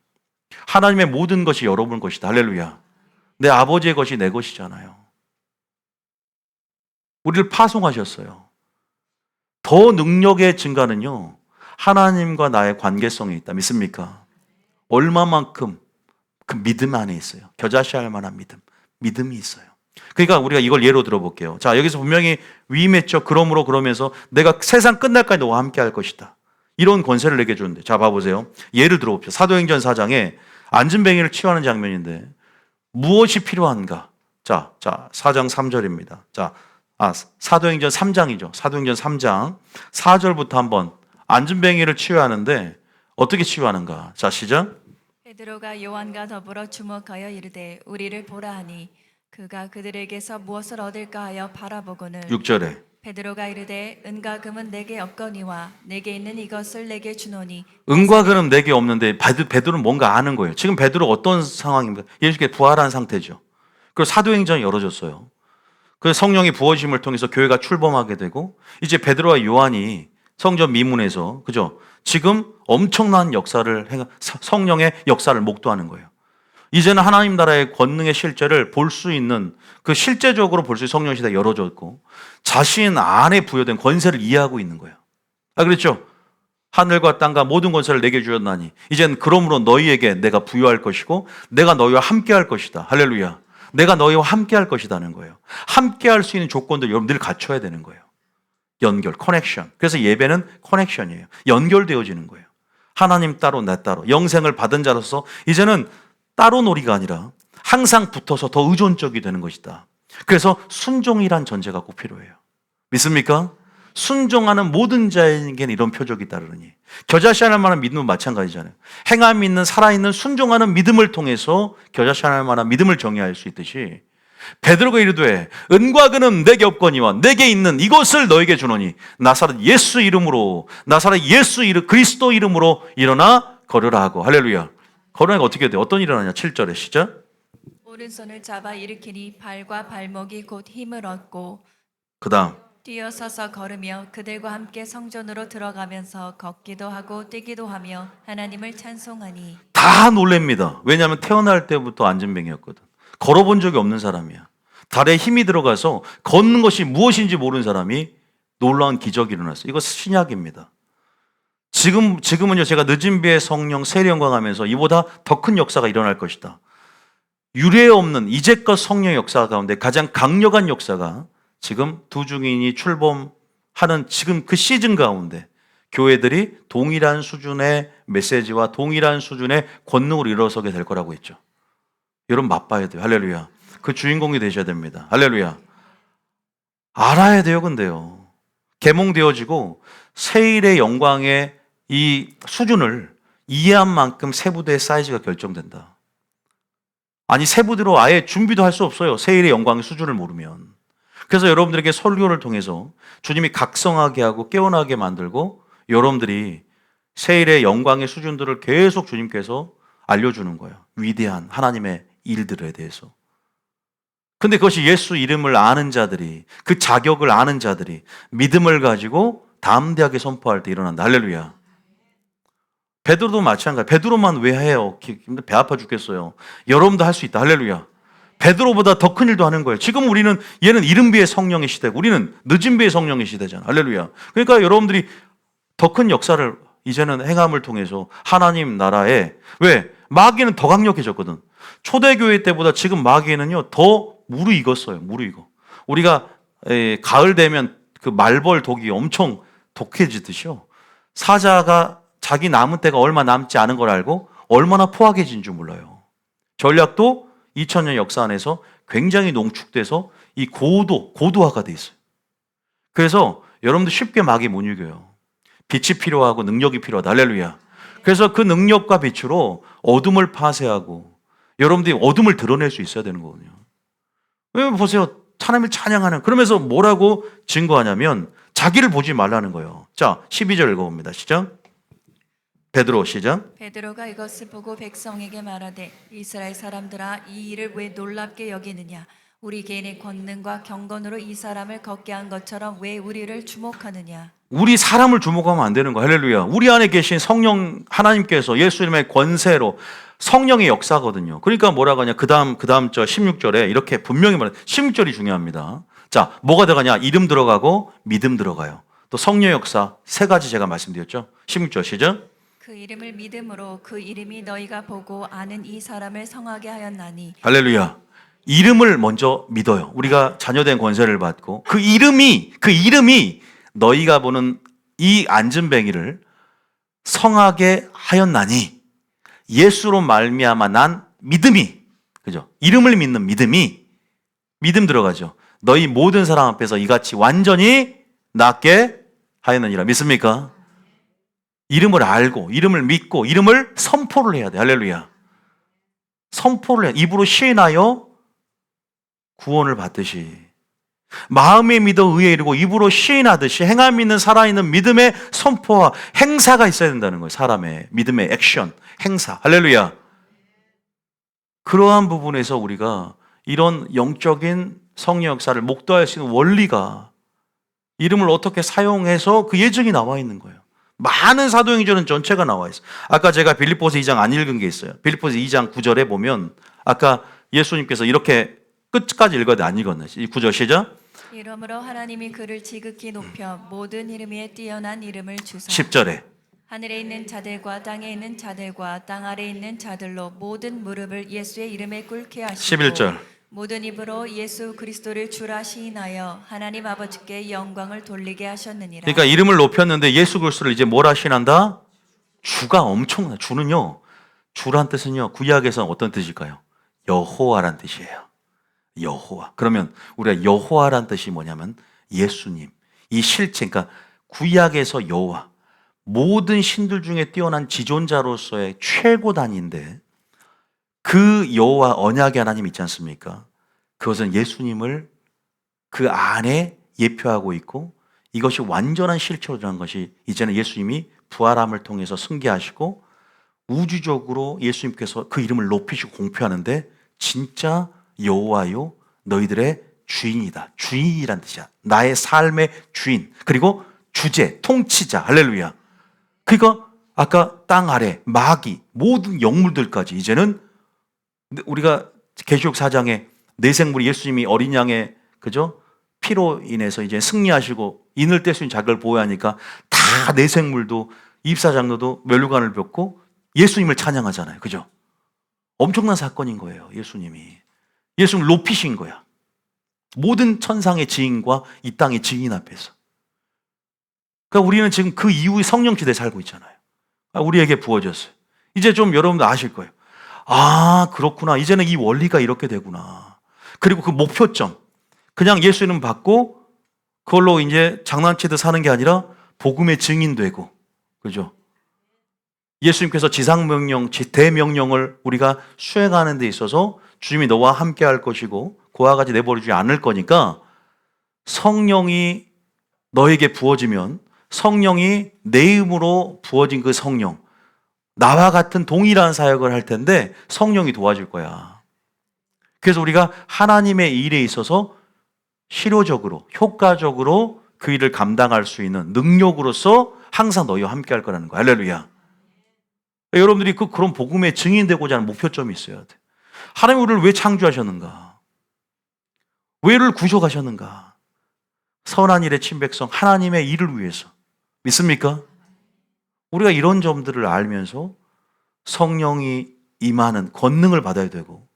하나님의 모든 것이 여러분 것이다. 할렐루야. 내 아버지의 것이 내 것이잖아요. 우리를 파송하셨어요. 더 능력의 증가는요, 하나님과 나의 관계성에 있다. 믿습니까? 얼마만큼 그 믿음 안에 있어요. 겨자씨할 만한 믿음이 있어요. 그러니까 우리가 이걸 예로 들어볼게요. 자, 여기서 분명히 위임했죠. 그러면서 내가 세상 끝날까지 너와 함께 할 것이다. 이런 권세를 내게 주는데, 자, 봐보세요. 예를 들어봅시다. 사도행전 4장에 안진뱅이를 치유하는 장면인데 무엇이 필요한가? 자, 4장 3절입니다. 사도행전 3장이죠. 사도행전 3장 4절부터 한번 안진뱅이를 치유하는데 어떻게 치유하는가? 자, 시작. 베드로가 요한과 더불어 주목하여 이르되 우리를 보라 하니 그가 그들에게서 무엇을 얻을까 하여 바라보고는 6절에 베드로가 이르되 은과 금은 내게 없거니와 내게 있는 이것을 내게 주노니 은과 금은 내게 없는데 베드로는 뭔가 아는 거예요. 지금 베드로 어떤 상황입니까? 예수께서 부활한 상태죠. 그리고 사도행전이 열어졌어요. 그 성령의 부어심을 통해서 교회가 출범하게 되고 이제 베드로와 요한이 성전 미문에서 그죠? 지금 엄청난 성령의 역사를 목도하는 거예요. 이제는 하나님 나라의 권능의 실제를 볼 수 있는 그 실제적으로 볼 수 있는 성령 시대가 열어졌고 자신 안에 부여된 권세를 이해하고 있는 거예요. 그렇죠? 하늘과 땅과 모든 권세를 내게 주었나니 이젠 그러므로 너희에게 내가 부여할 것이고 내가 너희와 함께 할 것이다. 할렐루야. 내가 너희와 함께 할 것이다는 거예요. 함께 할 수 있는 조건들 여러분들이 갖춰야 되는 거예요. 연결, 커넥션. 그래서 예배는 커넥션이에요. 연결되어지는 거예요. 하나님 따로 나 따로 영생을 받은 자로서 이제는 따로 놀이가 아니라 항상 붙어서 더 의존적이 되는 것이다. 그래서 순종이란 전제가 꼭 필요해요. 믿습니까? 순종하는 모든 자에게는 이런 표적이 따르니 겨자씨할 만한 믿음은 마찬가지잖아요. 행함이 있는 살아있는 순종하는 믿음을 통해서 겨자씨할 만한 믿음을 정의할 수 있듯이 베드로가 이르되 은과 금은 내게 없거니와 내게 있는 이것을 너에게 주노니 나사렛 예수 이름으로 그리스도 이름으로 일어나 걸으라 하고 할렐루야. 걸으니까 어떻게 돼요? 어떤 일어나냐? 7절에 시작. 오른손을 잡아 일으키니 발과 발목이 곧 힘을 얻고 그 다음 뛰어서서 걸으며 그들과 함께 성전으로 들어가면서 걷기도 하고 뛰기도 하며 하나님을 찬송하니 다 놀랍니다. 왜냐하면 태어날 때부터 안진뱅이였거든. 걸어본 적이 없는 사람이야. 다리에 힘이 들어가서 걷는 것이 무엇인지 모르는 사람이 놀라운 기적이 일어났어요. 이거 신약입니다. 지금은요, 제가 늦은 비의 성령 세례 영광하면서 이보다 더 큰 역사가 일어날 것이다. 유례 없는 이제껏 성령 역사 가운데 가장 강력한 역사가 지금 두 중인이 출범하는 지금 그 시즌 가운데 교회들이 동일한 수준의 메시지와 동일한 수준의 권능으로 일어서게 될 거라고 했죠. 여러분 맛봐야 돼요. 할렐루야. 그 주인공이 되셔야 됩니다. 할렐루야. 알아야 돼요. 근데요. 계몽되어지고 세일의 영광의 이 수준을 이해한 만큼 세부대의 사이즈가 결정된다. 아니 세부대로 아예 준비도 할 수 없어요. 세일의 영광의 수준을 모르면. 그래서 여러분들에게 설교를 통해서 주님이 각성하게 하고 깨어나게 만들고 여러분들이 세일의 영광의 수준들을 계속 주님께서 알려주는 거예요. 위대한 하나님의 일들에 대해서. 근데 그것이 예수 이름을 아는 자들이 그 자격을 아는 자들이 믿음을 가지고 담대하게 선포할 때 일어난다. 할렐루야. 베드로도 마찬가지. 베드로만 왜 해요? 배 아파 죽겠어요. 여러분도 할 수 있다. 할렐루야. 베드로보다 더 큰 일도 하는 거예요. 지금 얘는 이른비의 성령의 시대고 우리는 늦은비의 성령의 시대잖아. 할렐루야. 그러니까 여러분들이 더 큰 역사를 이제는 행함을 통해서 하나님 나라에 왜? 마귀는 더 강력해졌거든. 초대교회 때보다 지금 마귀는요 더 무르익었어요. 무르익어. 우리가 가을 되면 그 말벌 독이 엄청 독해지듯이요. 사자가 자기 남은 때가 얼마 남지 않은 걸 알고 얼마나 포악해진 줄 몰라요. 전략도 2000년 역사 안에서 굉장히 농축돼서 이 고도화가 돼 있어요. 그래서 여러분들 쉽게 마귀 못 이겨요. 빛이 필요하고 능력이 필요하다. 할렐루야. 그래서 그 능력과 빛으로 어둠을 파쇄하고 여러분들이 어둠을 드러낼 수 있어야 되는 거거든요. 왜 보세요. 하나님을 찬양하는 그러면서 뭐라고 증거하냐면 자기를 보지 말라는 거예요. 자, 12절 읽어봅니다. 시작. 베드로 시작. 베드로가 이것을 보고 백성에게 말하되 이스라엘 사람들아 이 일을 왜 놀랍게 여기느냐 우리 개인의 권능과 경건으로 이 사람을 걷게 한 것처럼 왜 우리를 주목하느냐. 우리 사람을 주목하면 안 되는 거야. 할렐루야. 우리 안에 계신 성령 하나님께서 예수님의 권세로 성령의 역사거든요. 그러니까 뭐라고 하냐. 그 다음 저 16절에 이렇게 분명히 말해. 16절이 중요합니다. 자, 뭐가 들어가냐. 이름 들어가고 믿음 들어가요. 또 성령 역사 세 가지 제가 말씀드렸죠. 16절 시작. 그 이름을 믿음으로 그 이름이 너희가 보고 아는 이 사람을 성하게 하였나니. 할렐루야. 이름을 먼저 믿어요. 우리가 자녀된 권세를 받고 그 이름이 너희가 보는 이 안진뱅이를 성하게 하였나니 예수로 말미암아 난 믿음이, 그죠? 이름을 믿는 믿음 들어가죠. 너희 모든 사람 앞에서 이같이 완전히 낫게 하였느니라. 믿습니까? 이름을 알고 이름을 믿고 이름을 선포를 해야 돼. 할렐루야. 선포를 해. 입으로 시인하여 구원을 받듯이 마음에 믿어 의에 이르고 입으로 시인하듯이 행함 있는 살아있는 믿음의 선포와 행사가 있어야 된다는 거예요. 사람의 믿음의 액션, 행사. 할렐루야. 그러한 부분에서 우리가 이런 영적인 성령 역사를 목도할 수 있는 원리가 이름을 어떻게 사용해서 그 예증이 나와 있는 거예요. 많은 사도행전은 전체가 나와 있어요. 아까 제가 빌립보서 2장 안 읽은 게 있어요. 빌립보서 2장 9절에 보면 아까 예수님께서 이렇게 끝까지 읽어야 돼. 안 읽었네. 이 9절 시작. 이러므로 하나님이 그를 지극히 높여 모든 이름 위에 뛰어난 이름을 주사 10절에 하늘에 있는 자들과 땅에 있는 자들과 땅 아래에 있는 자들로 모든 무릎을 예수의 이름에 꿇게 하시고 11절 모든 입으로 예수 그리스도를 주라 시인하여 하나님 아버지께 영광을 돌리게 하셨느니라. 그러니까 이름을 높였는데 예수 그리스도를 이제 뭐라 시인한다? 주가 엄청나. 주는요. 주란 뜻은요. 구약에서는 어떤 뜻일까요? 여호와란 뜻이에요. 여호와. 그러면 우리가 여호와란 뜻이 뭐냐면 예수님. 이 실체, 그러니까 구약에서 여호와. 모든 신들 중에 뛰어난 지존자로서의 최고 단위인데 그 여호와 언약의 하나님 있지 않습니까? 그것은 예수님을 그 안에 예표하고 있고 이것이 완전한 실체로라는 것이 이제는 예수님이 부활함을 통해서 승계하시고 우주적으로 예수님께서 그 이름을 높이시고 공표하는데 진짜 여호와요 너희들의 주인이다. 주인이란 뜻이야. 나의 삶의 주인. 그리고 주제, 통치자. 할렐루야. 그러니까 아까 땅 아래 마귀 모든 영물들까지 이제는 우리가 계시록 4장에 내생물이 예수님이 어린 양의 그죠? 피로 인해서 이제 승리하시고 인을 뗄 수 있는 자격을 보호하니까 다 내생물도 입사장로도 멸류관을 벗고 예수님을 찬양하잖아요. 그죠? 엄청난 사건인 거예요. 예수님을 높이신 거야. 모든 천상의 지인과 이 땅의 지인 앞에서. 그러니까 우리는 지금 그 이후의 성령 시대에 살고 있잖아요. 우리에게 부어졌어요. 이제 좀 여러분도 아실 거예요. 아, 그렇구나. 이제는 이 원리가 이렇게 되구나. 그리고 그 목표점. 그냥 예수 이름 받고 그걸로 이제 장난치듯 사는 게 아니라 복음의 증인되고. 그죠? 예수님께서 지상명령, 대명령을 우리가 수행하는 데 있어서 주님이 너와 함께 할 것이고 그와 같이 내버려주지 않을 거니까 성령이 너에게 부어지면 성령이 내 힘으로 부어진 그 성령 나와 같은 동일한 사역을 할 텐데 성령이 도와줄 거야. 그래서 우리가 하나님의 일에 있어서 실효적으로 효과적으로 그 일을 감당할 수 있는 능력으로서 항상 너희와 함께 할 거라는 거야. 할렐루야. 여러분들이 그런 복음의 증인되고자 하는 목표점이 있어야 돼. 하나님 우리를 왜 창조하셨는가? 왜 우리를 구속하셨는가? 선한 일의 친백성 하나님의 일을 위해서. 믿습니까? 우리가 이런 점들을 알면서 성령이 임하는 권능을 받아야 되고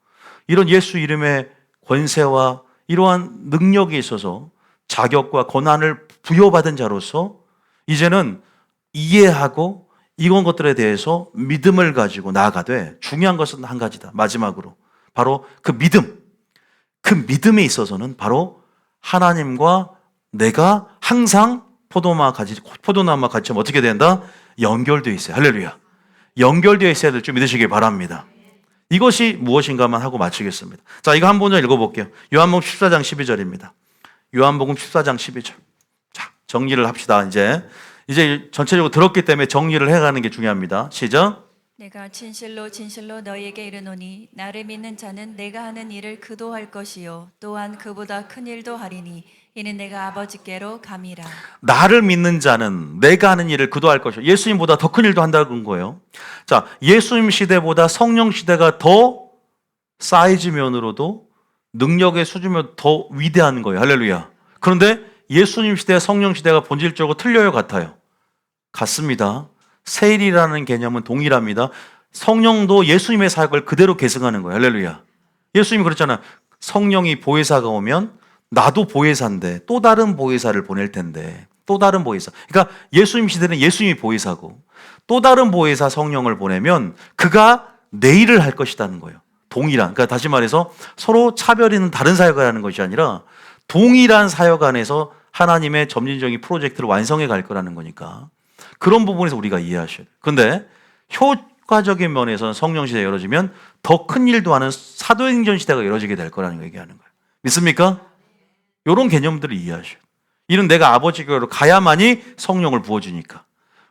이런 예수 이름의 권세와 이러한 능력에 있어서 자격과 권한을 부여받은 자로서 이제는 이해하고 이런 것들에 대해서 믿음을 가지고 나아가되 중요한 것은 한 가지다. 마지막으로 바로 그 믿음. 그 믿음에 있어서는 바로 하나님과 내가 항상 포도나무와 같이 어떻게 된다? 연결되어 있어요. 할렐루야. 연결되어 있어야 될 줄 믿으시길 바랍니다. 이것이 무엇인가만 하고 마치겠습니다. 자, 이거 한 번 더 읽어볼게요. 요한복음 14장 12절입니다. 요한복음 14장 12절. 자, 정리를 합시다. 이제 이제 전체적으로 들었기 때문에 정리를 해가는 게 중요합니다. 시작. 내가 진실로 진실로 너희에게 이르노니 나를 믿는 자는 내가 하는 일을 그도 할 것이요 또한 그보다 큰 일도 하리니 이는 내가 아버지께로 감이라. 나를 믿는 자는 내가 하는 일을 그도 할 것이요. 예수님보다 더 큰 일도 한다는 거예요. 자, 예수님 시대보다 성령 시대가 더 사이즈 면으로도 능력의 수준면 더 위대한 거예요. 할렐루야. 그런데 예수님 시대와 성령 시대가 본질적으로 틀려요, 같아요? 같습니다. 세일이라는 개념은 동일합니다. 성령도 예수님의 사역을 그대로 계승하는 거예요. 할렐루야. 예수님이 그랬잖아요. 성령이 보혜사가 오면 나도 보혜사인데 또 다른 보혜사를 보낼 텐데 또 다른 보혜사. 그러니까 예수님 시대는 예수님이 보혜사고 또 다른 보혜사 성령을 보내면 그가 내 일을 할 것이라는 거예요. 동일한. 그러니까 다시 말해서 서로 차별 있는 다른 사역을 하는 것이 아니라 동일한 사역 안에서 하나님의 점진적인 프로젝트를 완성해 갈 거라는 거니까 그런 부분에서 우리가 이해하셔야 돼요. 그런데 효과적인 면에서는 성령 시대가 이루어지면 더 큰 일도 하는 사도행전 시대가 이루어지게 될 거라는 거 얘기하는 거예요. 믿습니까? 이런 개념들을 이해하셔야 돼요. 이는 내가 아버지께로 가야만이 성령을 부어주니까.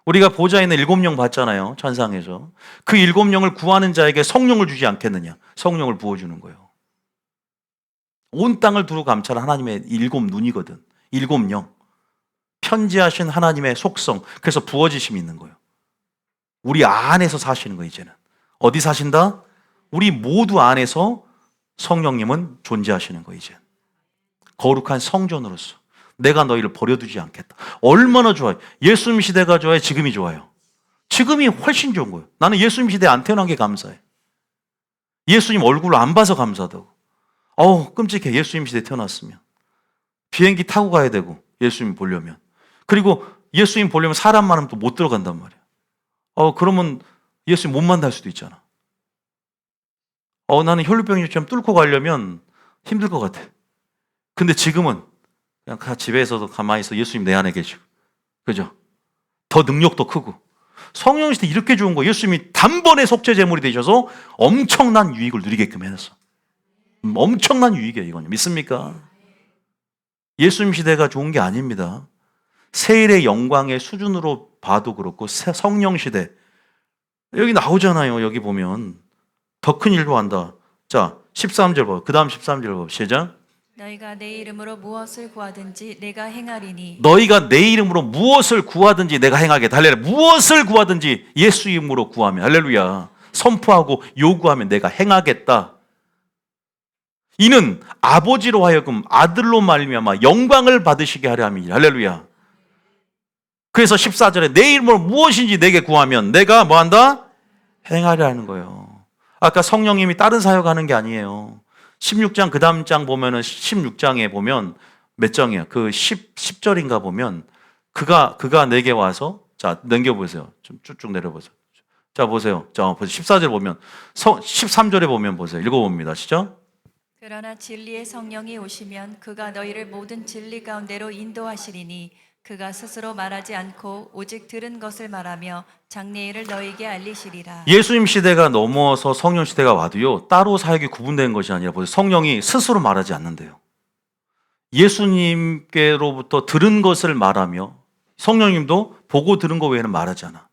우리가 보좌에 있는 7영 봤잖아요. 천상에서. 그 7영을 구하는 자에게 성령을 주지 않겠느냐. 성령을 부어주는 거예요. 온 땅을 두루 감찰한 하나님의 7눈이거든. 7영. 편지하신 하나님의 속성. 그래서 부어지심이 있는 거예요. 우리 안에서 사시는 거예요, 이제는. 어디 사신다? 우리 모두 안에서 성령님은 존재하시는 거예요, 이제. 거룩한 성전으로서. 내가 너희를 버려두지 않겠다. 얼마나 좋아요. 예수님 시대가 좋아요? 지금이 좋아요? 지금이 훨씬 좋은 거예요. 나는 예수님 시대에 안 태어난 게 감사해. 예수님 얼굴을 안 봐서 감사하다고. 끔찍해. 예수님 시대에 태어났으면. 비행기 타고 가야 되고, 예수님 보려면. 그리고 예수님 보려면 사람 많으면 또 못 들어간단 말이야. 그러면 예수님 못 만날 수도 있잖아. 나는 혈루병처럼 뚫고 가려면 힘들 것 같아. 근데 지금은 그냥 집에서도 가만히 있어. 예수님 내 안에 계시고. 그죠? 더 능력도 크고. 성령 시대 이렇게 좋은 거. 예수님이 단번에 속죄 제물이 되셔서 엄청난 유익을 누리게끔 해놨어. 엄청난 유익이에요, 이거는. 믿습니까? 예수님 시대가 좋은 게 아닙니다. 세일의 영광의 수준으로 봐도 그렇고 성령 시대 여기 나오잖아요. 여기 보면 더 큰 일도 한다. 자, 13절 봐. 그 다음 13절 봐. 시작. 너희가 내 이름으로 무엇을 구하든지 내가 행하리니. 너희가 내 이름으로 무엇을 구하든지 내가 행하겠다. 할렐루야. 무엇을 구하든지 예수 이름으로 구하면, 할렐루야, 선포하고 요구하면 내가 행하겠다. 이는 아버지로 하여금 아들로 말미암아 영광을 받으시게 하려 함이니라. 할렐루야. 그래서 14절에 내 이름으로 무엇인지 내게 구하면 내가 뭐한다? 행하려 하는 거예요. 아까 성령님이 다른 사역하는 게 아니에요. 16장 그 다음 장 보면은 16장에 보면 몇 장이야? 그 10절인가 보면 그가 내게 와서, 자, 넘겨보세요. 좀 쭉쭉 내려보세요. 자, 보세요. 자, 14절 보면 13절에 보면 보세요. 읽어봅니다. 시작. 그러나 진리의 성령이 오시면 그가 너희를 모든 진리 가운데로 인도하시리니 그가 스스로 말하지 않고 오직 들은 것을 말하며 장래일을 너희에게 알리시리라. 예수님 시대가 넘어서 성령 시대가 와도요, 따로 사역이 구분된 것이 아니라 보세요. 성령이 스스로 말하지 않는데요. 예수님께로부터 들은 것을 말하며, 성령님도 보고 들은 것 외에는 말하지 않아.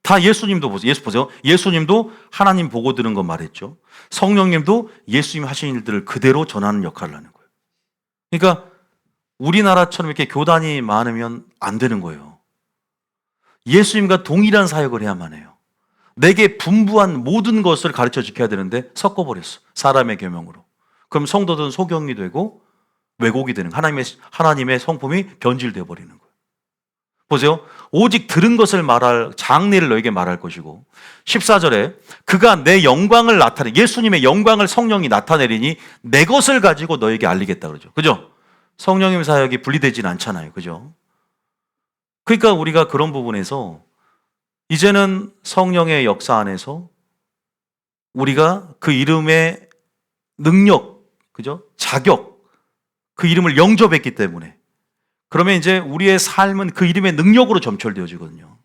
다 예수님도 보세요. 예수님도 하나님 보고 들은 거 말했죠. 성령님도 예수님 하신 일들을 그대로 전하는 역할을 하는 거예요. 그러니까 우리나라처럼 이렇게 교단이 많으면 안 되는 거예요. 예수님과 동일한 사역을 해야만 해요. 내게 분부한 모든 것을 가르쳐 지켜야 되는데 섞어버렸어. 사람의 계명으로. 그럼 성도들은 소경이 되고 왜곡이 되는 거예요. 하나님의 성품이 변질되어 버리는 거예요. 보세요. 오직 들은 것을 말할 장래를 너에게 말할 것이고, 14절에 그가 내 영광을 나타내, 예수님의 영광을 성령이 나타내리니 내 것을 가지고 너에게 알리겠다 그러죠. 그죠? 성령님 사역이 분리되진 않잖아요. 그죠? 그러니까 우리가 그런 부분에서 이제는 성령의 역사 안에서 우리가 그 이름의 능력, 그죠? 자격, 그 이름을 영접했기 때문에, 그러면 이제 우리의 삶은 그 이름의 능력으로 점철되어지거든요.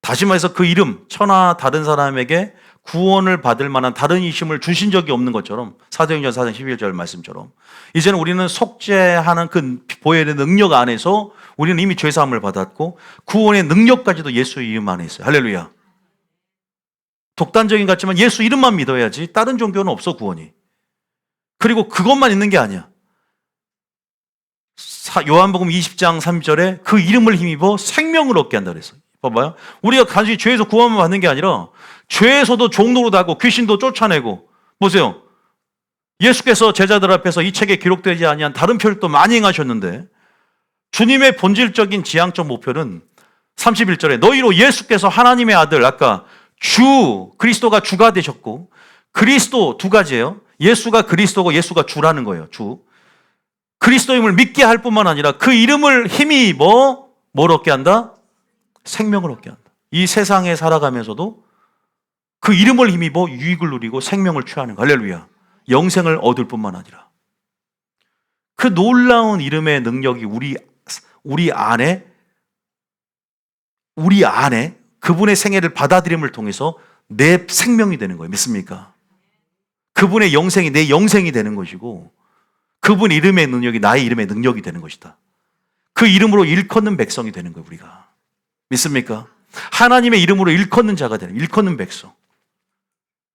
다시 말해서 그 이름, 천하 다른 사람에게 구원을 받을 만한 다른 이심을 주신 적이 없는 것처럼 사도행전 4장 11절 말씀처럼 이제는 우리는 속죄하는 그 보혈의 능력 안에서 우리는 이미 죄사함을 받았고 구원의 능력까지도 예수 이름 안에 있어요. 할렐루야. 독단적인 것 같지만 예수 이름만 믿어야지 다른 종교는 없어 구원이. 그리고 그것만 있는 게 아니야. 요한복음 20장 3절에 그 이름을 힘입어 생명을 얻게 한다 그랬어요. 봐봐요. 우리가 단순히 죄에서 구원만 받는 게 아니라 죄에서도 종로로 나고 귀신도 쫓아내고 보세요. 예수께서 제자들 앞에서 이 책에 기록되지 아니한 다른 표적도 많이 행하셨는데 주님의 본질적인 지향적 목표는 31절에 너희로 예수께서 하나님의 아들 아까 주 그리스도가 주가 되셨고 그리스도 두 가지예요. 예수가 그리스도고 예수가 주라는 거예요. 주. 그리스도임을 믿게 할 뿐만 아니라 그 이름을 힘입어 뭘 얻게 한다? 생명을 얻게 한다. 이 세상에 살아가면서도 그 이름을 힘입어 유익을 누리고 생명을 취하는 거. 할렐루야. 영생을 얻을 뿐만 아니라 그 놀라운 이름의 능력이 우리 안에 그분의 생애를 받아들임을 통해서 내 생명이 되는 거예요. 믿습니까? 그분의 영생이 내 영생이 되는 것이고 그분 이름의 능력이 나의 이름의 능력이 되는 것이다. 그 이름으로 일컫는 백성이 되는 거예요. 우리가. 믿습니까? 하나님의 이름으로 일컫는 자가 되는 일컫는 백성.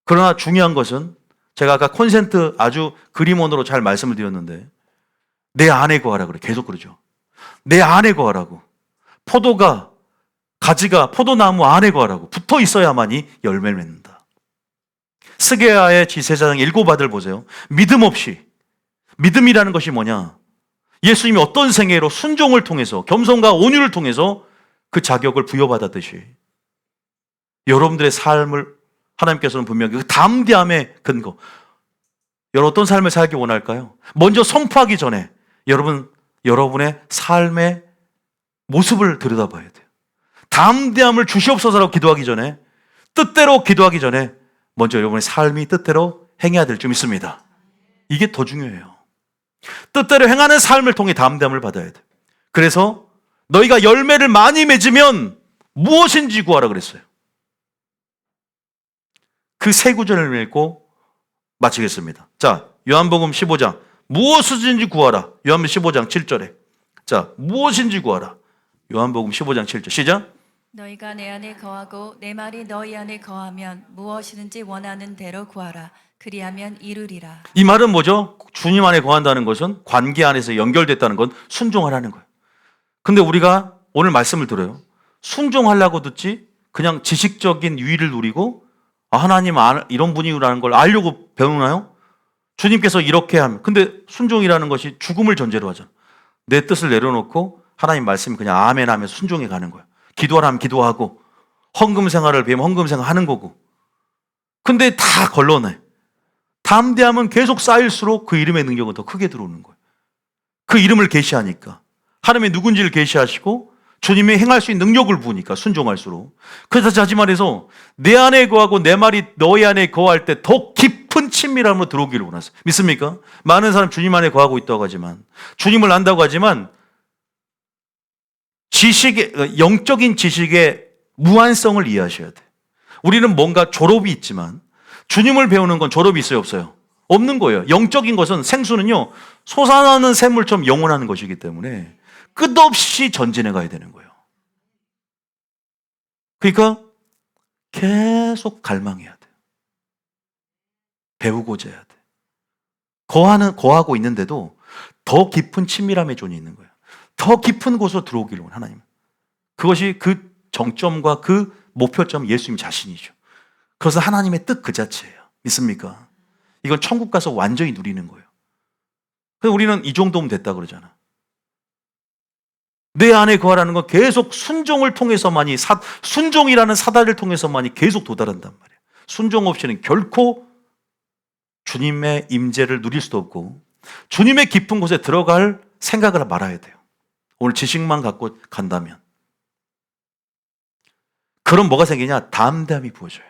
그러나 중요한 것은 제가 아까 콘센트 아주 그림원으로 잘 말씀을 드렸는데 내 안에 거하라 그래. 계속 그러죠. 내 안에 거하라고. 포도가 가지가 포도나무 안에 거하라고. 붙어 있어야만이 열매를 맺는다. 스게야의 지세자장 7아들 보세요. 믿음 없이 믿음이라는 것이 뭐냐? 예수님이 어떤 생애로 순종을 통해서 겸손과 온유를 통해서 그 자격을 부여받았듯이 여러분들의 삶을 하나님께서는 분명히 그 담대함의 근거 여러분 어떤 삶을 살기 원할까요? 먼저 선포하기 전에 여러분의 삶의 모습을 들여다봐야 돼요. 담대함을 주시옵소서라고 기도하기 전에 뜻대로 기도하기 전에 먼저 여러분의 삶이 뜻대로 행해야 될 줄 믿습니다. 이게 더 중요해요. 뜻대로 행하는 삶을 통해 담대함을 받아야 돼. 그래서 너희가 열매를 많이 맺으면 무엇인지 구하라 그랬어요. 그 세 구절을 읽고 마치겠습니다. 자, 요한복음 15장 무엇이든지 구하라. 요한복음 15장 7절에 자, 무엇인지 구하라. 요한복음 15장 7절 시작. 너희가 내 안에 거하고 내 말이 너희 안에 거하면 무엇이든지 원하는 대로 구하라. 그리하면 이루리라. 이 말은 뭐죠? 주님 안에 거한다는 것은 관계 안에서 연결됐다는 건 순종하라는 거예요. 근데 우리가 오늘 말씀을 들어요. 순종하려고 듣지 그냥 지식적인 유의를 누리고 하나님 이런 분이라는 걸 알려고 배우나요? 주님께서 이렇게 하면 근데 순종이라는 것이 죽음을 전제로 하잖아. 내 뜻을 내려놓고 하나님 말씀이 그냥 아멘 하면서 순종해 가는 거야. 기도하라면 기도하고 헌금 생활을 배우면 헌금 생활 하는 거고 근데 다 걸러내. 담대함은 계속 쌓일수록 그 이름의 능력은 더 크게 들어오는 거예요. 그 이름을 계시하니까 하나님의 누군지를 계시하시고 주님이 행할 수 있는 능력을 부으니까 순종할수록. 그래서 다시 말해서 내 안에 거하고 내 말이 너희 안에 거할 때 더 깊은 친밀함으로 들어오기를 원하세요. 믿습니까? 많은 사람 주님 안에 거하고 있다고 하지만 주님을 안다고 하지만 영적인 지식의 무한성을 이해하셔야 돼요. 우리는 뭔가 졸업이 있지만 주님을 배우는 건 졸업이 있어요, 없어요? 없는 거예요. 영적인 것은 생수는요, 솟아나는 샘물처럼 영원한 것이기 때문에 끝없이 전진해 가야 되는 거예요. 그러니까 계속 갈망해야 돼요. 배우고자 해야 돼. 거하고 있는데도 더 깊은 친밀함의 존이 있는 거예요. 더 깊은 곳으로 들어오기를 원해요, 하나님. 그것이 그 정점과 그 목표점 예수님 자신이죠. 그것은 하나님의 뜻 그 자체예요. 믿습니까? 이건 천국 가서 완전히 누리는 거예요. 그래서 우리는 이 정도면 됐다 그러잖아. 내 안에 거하라는 건 계속 순종을 통해서만이 순종이라는 사다리를 통해서만이 계속 도달한단 말이에요. 순종 없이는 결코 주님의 임재를 누릴 수도 없고 주님의 깊은 곳에 들어갈 생각을 말아야 돼요. 오늘 지식만 갖고 간다면. 그럼 뭐가 생기냐? 담대함이 부어져요.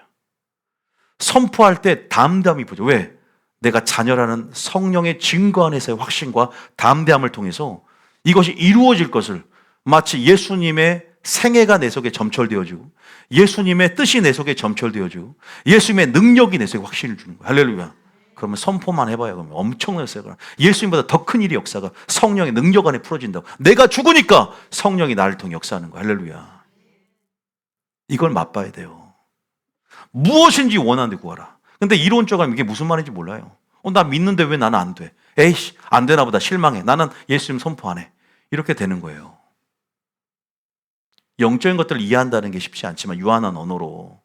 선포할 때 담대함이 부어져요. 왜? 내가 자녀라는 성령의 증거 안에서의 확신과 담대함을 통해서 이것이 이루어질 것을 마치 예수님의 생애가 내 속에 점철되어지고 예수님의 뜻이 내 속에 점철되어지고 예수님의 능력이 내 속에 확신을 주는 거예요. 할렐루야. 그러면 선포만 해봐요. 그러면 엄청난 역사가, 예수님보다 더 큰 일이 역사가 성령의 능력 안에 풀어진다고. 내가 죽으니까 성령이 나를 통해 역사하는 거야. 할렐루야. 이걸 맛봐야 돼요. 무엇인지 원하는데 구하라. 근데 이론적으로 이게 무슨 말인지 몰라요. 나 믿는데 왜 나는 안 돼? 에이씨, 안 되나 보다. 실망해. 나는 예수님 선포 안 해. 이렇게 되는 거예요. 영적인 것들을 이해한다는 게 쉽지 않지만 유한한 언어로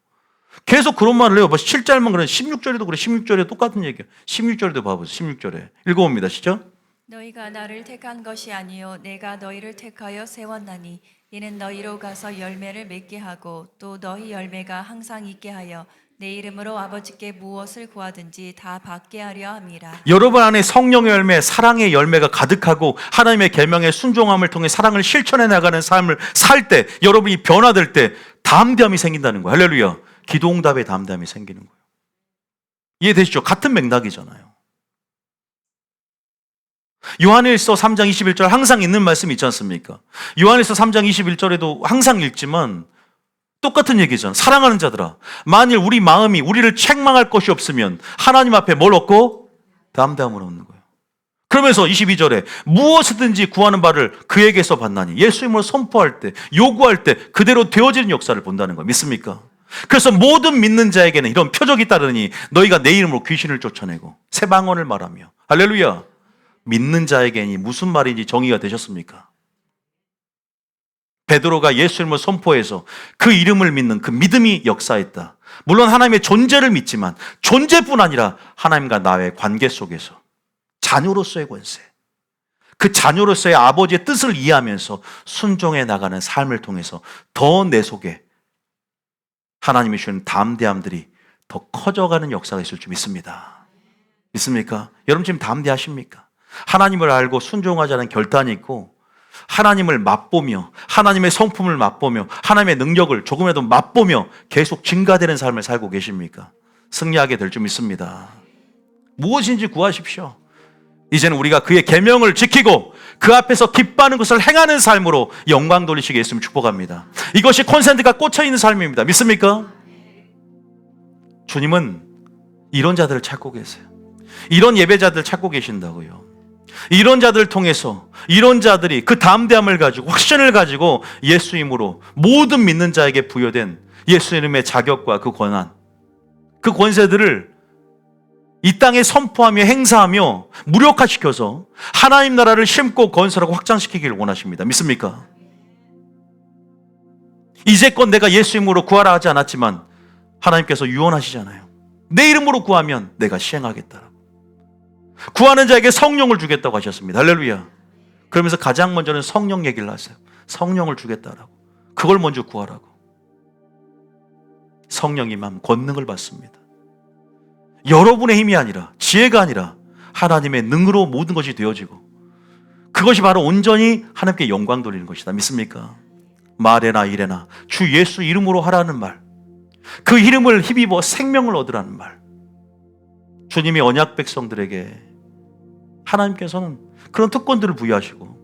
계속 그런 말을 해요. 7절만 그래. 16절에도 그래. 16절에 똑같은 얘기예요. 16절에도 봐보세요. 16절에. 읽어봅니다. 시죠? 너희가 나를 택한 것이 아니요 내가 너희를 택하여 세웠나니 이는 너희로 가서 열매를 맺게 하고 또 너희 열매가 항상 있게 하여 내 이름으로 아버지께 무엇을 구하든지 다 받게 하려 함이라. 여러분 안에 성령의 열매, 사랑의 열매가 가득하고 하나님의 계명에 순종함을 통해 사랑을 실천해 나가는 삶을 살 때, 여러분이 변화될 때 담대함이 생긴다는 거예요. 할렐루야. 기도응답에 담대함이 생기는 거예요. 이해되시죠? 같은 맥락이잖아요. 요한일서 3장 21절 항상 있는 말씀 있지 않습니까? 요한일서 3장 21절에도 항상 읽지만 똑같은 얘기잖아. 사랑하는 자들아, 만일 우리 마음이 우리를 책망할 것이 없으면 하나님 앞에 뭘 얻고? 담대함을 얻는 거예요. 그러면서 22절에 무엇이든지 구하는 바를 그에게서 받나니, 예수님을 선포할 때, 요구할 때 그대로 되어지는 역사를 본다는 거예요. 믿습니까? 그래서 모든 믿는 자에게는 이런 표적이 따르니 너희가 내 이름으로 귀신을 쫓아내고 새 방언을 말하며. 할렐루야. 믿는 자에게는 무슨 말인지 정의가 되셨습니까? 베드로가 예수님을 선포해서 그 이름을 믿는 그 믿음이 역사했다. 물론 하나님의 존재를 믿지만 존재뿐 아니라 하나님과 나의 관계 속에서 자녀로서의 권세, 그 자녀로서의 아버지의 뜻을 이해하면서 순종해 나가는 삶을 통해서 더 내 속에 하나님이 주시는 담대함들이 더 커져가는 역사가 있을 줄 믿습니다. 믿습니까? 여러분 지금 담대하십니까? 하나님을 알고 순종하자는 결단이 있고 하나님을 맛보며 하나님의 성품을 맛보며 하나님의 능력을 조금이라도 맛보며 계속 증가되는 삶을 살고 계십니까? 승리하게 될 줄 믿습니다. 무엇인지 구하십시오. 이제는 우리가 그의 계명을 지키고 그 앞에서 기뻐하는 것을 행하는 삶으로 영광 돌리시게 했으면 축복합니다. 이것이 콘센트가 꽂혀있는 삶입니다. 믿습니까? 주님은 이런 자들을 찾고 계세요. 이런 예배자들을 찾고 계신다고요. 이런 자들을 통해서 이런 자들이 그 담대함을 가지고 확신을 가지고 예수님으로 모든 믿는 자에게 부여된 예수님의 자격과 그 권한, 그 권세들을 이 땅에 선포하며 행사하며 무력화시켜서 하나님 나라를 심고 건설하고 확장시키기를 원하십니다. 믿습니까? 이제껏 내가 예수님으로 구하라 하지 않았지만 하나님께서 유언하시잖아요. 내 이름으로 구하면 내가 시행하겠다. 구하는 자에게 성령을 주겠다고 하셨습니다. 할렐루야. 그러면서 가장 먼저는 성령 얘기를 하세요. 성령을 주겠다라고. 그걸 먼저 구하라고. 성령이 맘 권능을 받습니다. 여러분의 힘이 아니라, 지혜가 아니라 하나님의 능으로 모든 것이 되어지고 그것이 바로 온전히 하나님께 영광 돌리는 것이다. 믿습니까? 말에나 일에나 주 예수 이름으로 하라는 말, 그 이름을 힘입어 생명을 얻으라는 말. 주님이 언약 백성들에게 하나님께서는 그런 특권들을 부여하시고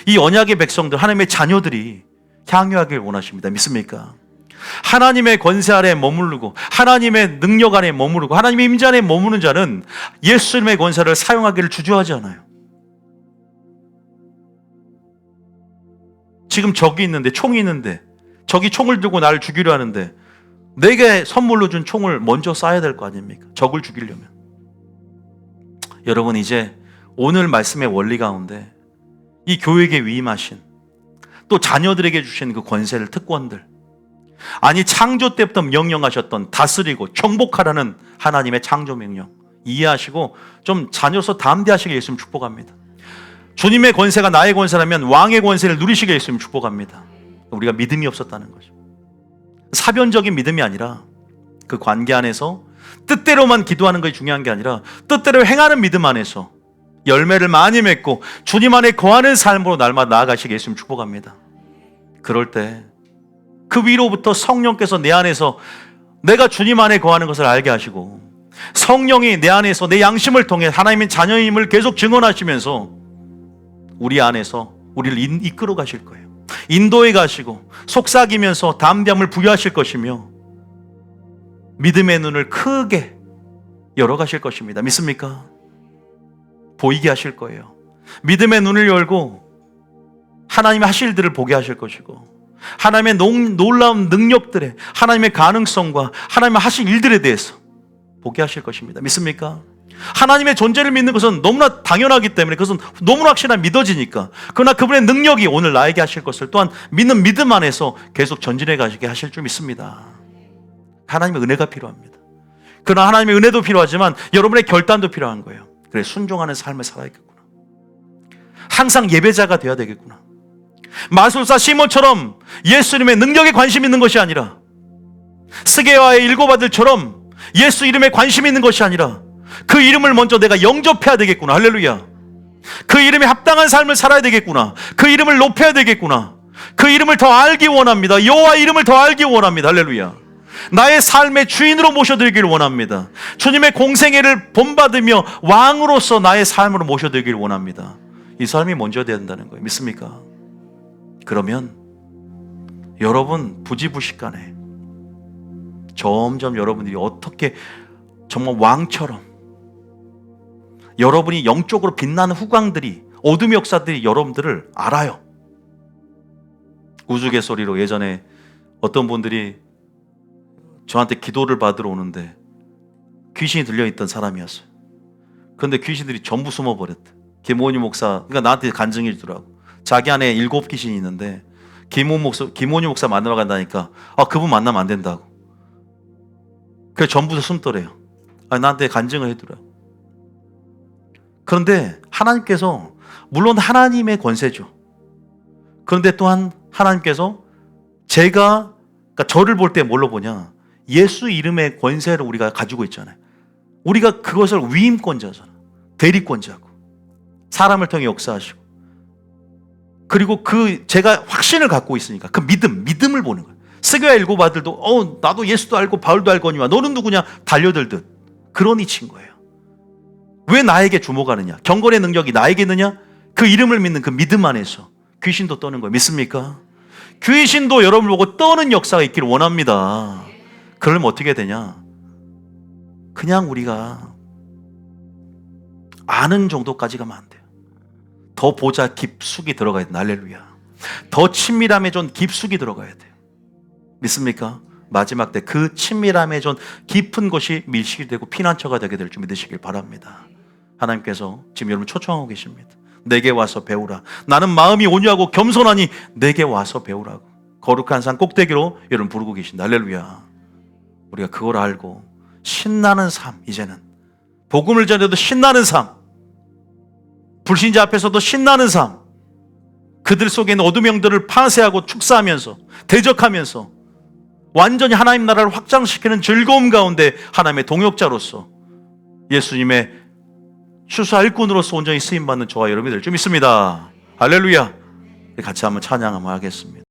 이 언약의 백성들, 하나님의 자녀들이 향유하길 원하십니다. 믿습니까? 하나님의 권세 아래 머무르고 하나님의 능력 안에 머무르고 하나님의 임재 안에 머무는 자는 예수님의 권세를 사용하기를 주저하지 않아요. 지금 적이 있는데, 총이 있는데 적이 총을 들고 나를 죽이려 하는데 내게 선물로 준 총을 먼저 쏴야 될 거 아닙니까? 적을 죽이려면. 여러분 이제 오늘 말씀의 원리 가운데 이 교회에 위임하신 또 자녀들에게 주신 그 권세를, 특권들, 아니 창조 때부터 명령하셨던 다스리고 정복하라는 하나님의 창조 명령 이해하시고 좀 자녀로서 담대하시게 했으면 축복합니다. 주님의 권세가 나의 권세라면 왕의 권세를 누리시게 했으면 축복합니다. 우리가 믿음이 없었다는 거죠. 사변적인 믿음이 아니라 그 관계 안에서 뜻대로만 기도하는 것이 중요한 게 아니라 뜻대로 행하는 믿음 안에서 열매를 많이 맺고 주님 안에 거하는 삶으로 날마다 나아가시게 했으면 축복합니다. 그럴 때 그 위로부터 성령께서 내 안에서 내가 주님 안에 거하는 것을 알게 하시고 성령이 내 안에서 내 양심을 통해 하나님의 자녀임을 계속 증언하시면서 우리 안에서 우리를 이끌어 가실 거예요. 인도에 가시고 속삭이면서 담대함을 부여하실 것이며 믿음의 눈을 크게 열어가실 것입니다. 믿습니까? 보이게 하실 거예요. 믿음의 눈을 열고 하나님의 하실 일들을 보게 하실 것이고 하나님의 놀라운 능력들에 하나님의 가능성과 하나님의 하실 일들에 대해서 보게 하실 것입니다. 믿습니까? 하나님의 존재를 믿는 것은 너무나 당연하기 때문에 그것은 너무나 확실하게 믿어지니까 그러나 그분의 능력이 오늘 나에게 하실 것을 또한 믿는 믿음 안에서 계속 전진해 가시게 하실 줄 믿습니다. 하나님의 은혜가 필요합니다. 그러나 하나님의 은혜도 필요하지만 여러분의 결단도 필요한 거예요. 그래 순종하는 삶을 살아야겠구나. 항상 예배자가 되어야 되겠구나. 마술사 시몬처럼 예수님의 능력에 관심 있는 것이 아니라 스게와의 일곱 아들처럼 예수 이름에 관심 있는 것이 아니라 그 이름을 먼저 내가 영접해야 되겠구나. 할렐루야. 그 이름에 합당한 삶을 살아야 되겠구나. 그 이름을 높여야 되겠구나. 그 이름을 더 알기 원합니다. 여호와 이름을 더 알기 원합니다. 할렐루야. 나의 삶의 주인으로 모셔드리기를 원합니다. 주님의 공생애를 본받으며 왕으로서 나의 삶으로 모셔드리기를 원합니다. 이 삶이 먼저 된다는 거예요. 믿습니까? 그러면 여러분 부지부식간에 점점 여러분들이 어떻게 정말 왕처럼 여러분이 영적으로 빛나는 후광들이 어둠의 역사들이 여러분들을 알아요. 우스갯소리로 예전에 어떤 분들이 저한테 기도를 받으러 오는데 귀신이 들려있던 사람이었어요. 그런데 귀신들이 전부 숨어버렸대. 김원희 목사, 그러니까 나한테 간증해 주더라고. 자기 안에 7 귀신이 있는데 김원희 목사 만나러 간다니까 그분 만나면 안 된다고. 그래서 전부 다 숨더래요. 나한테 간증을 해주더라고. 그런데 하나님께서 물론 하나님의 권세죠. 그런데 또한 하나님께서 그러니까 저를 볼 때 뭘로 보냐? 예수 이름의 권세를 우리가 가지고 있잖아요. 우리가 그것을 위임권자잖아. 대리권자고. 사람을 통해 역사하시고. 그리고 제가 확신을 갖고 있으니까 그 믿음을 보는 거예요. 스게와 일곱 아들도 나도 예수도 알고 바울도 알거니와 너는 누구냐? 달려들듯 그런 이치인 거예요. 왜 나에게 주목하느냐? 경건의 능력이 나에게 있느냐? 그 이름을 믿는 그 믿음 안에서 귀신도 떠는 거예요. 믿습니까? 귀신도 여러분을 보고 떠는 역사가 있기를 원합니다. 그러면 어떻게 되냐? 그냥 우리가 아는 정도까지 가면 안 돼요. 더 보자 깊숙이 들어가야 돼요. 할렐루야. 더 친밀함에 좀 깊숙이 들어가야 돼요. 믿습니까? 마지막 때 그 친밀함에 좀 깊은 것이 밀실이 되고 피난처가 되게 될 줄 믿으시길 바랍니다. 하나님께서 지금 여러분 초청하고 계십니다. 내게 와서 배우라. 나는 마음이 온유하고 겸손하니 내게 와서 배우라고. 거룩한 산 꼭대기로 여러분 부르고 계신다. 할렐루야. 우리가 그걸 알고 신나는 삶, 이제는 복음을 전해도 신나는 삶, 불신자 앞에서도 신나는 삶, 그들 속에 있는 어둠의 영들을 파쇄하고 축사하면서 대적하면서 완전히 하나님 나라를 확장시키는 즐거움 가운데 하나님의 동역자로서 예수님의 추수와 일꾼으로서 온전히 쓰임받는 저와 여러분이 될 줄 믿습니다. 할렐루야. 같이 한번 찬양 한번 하겠습니다.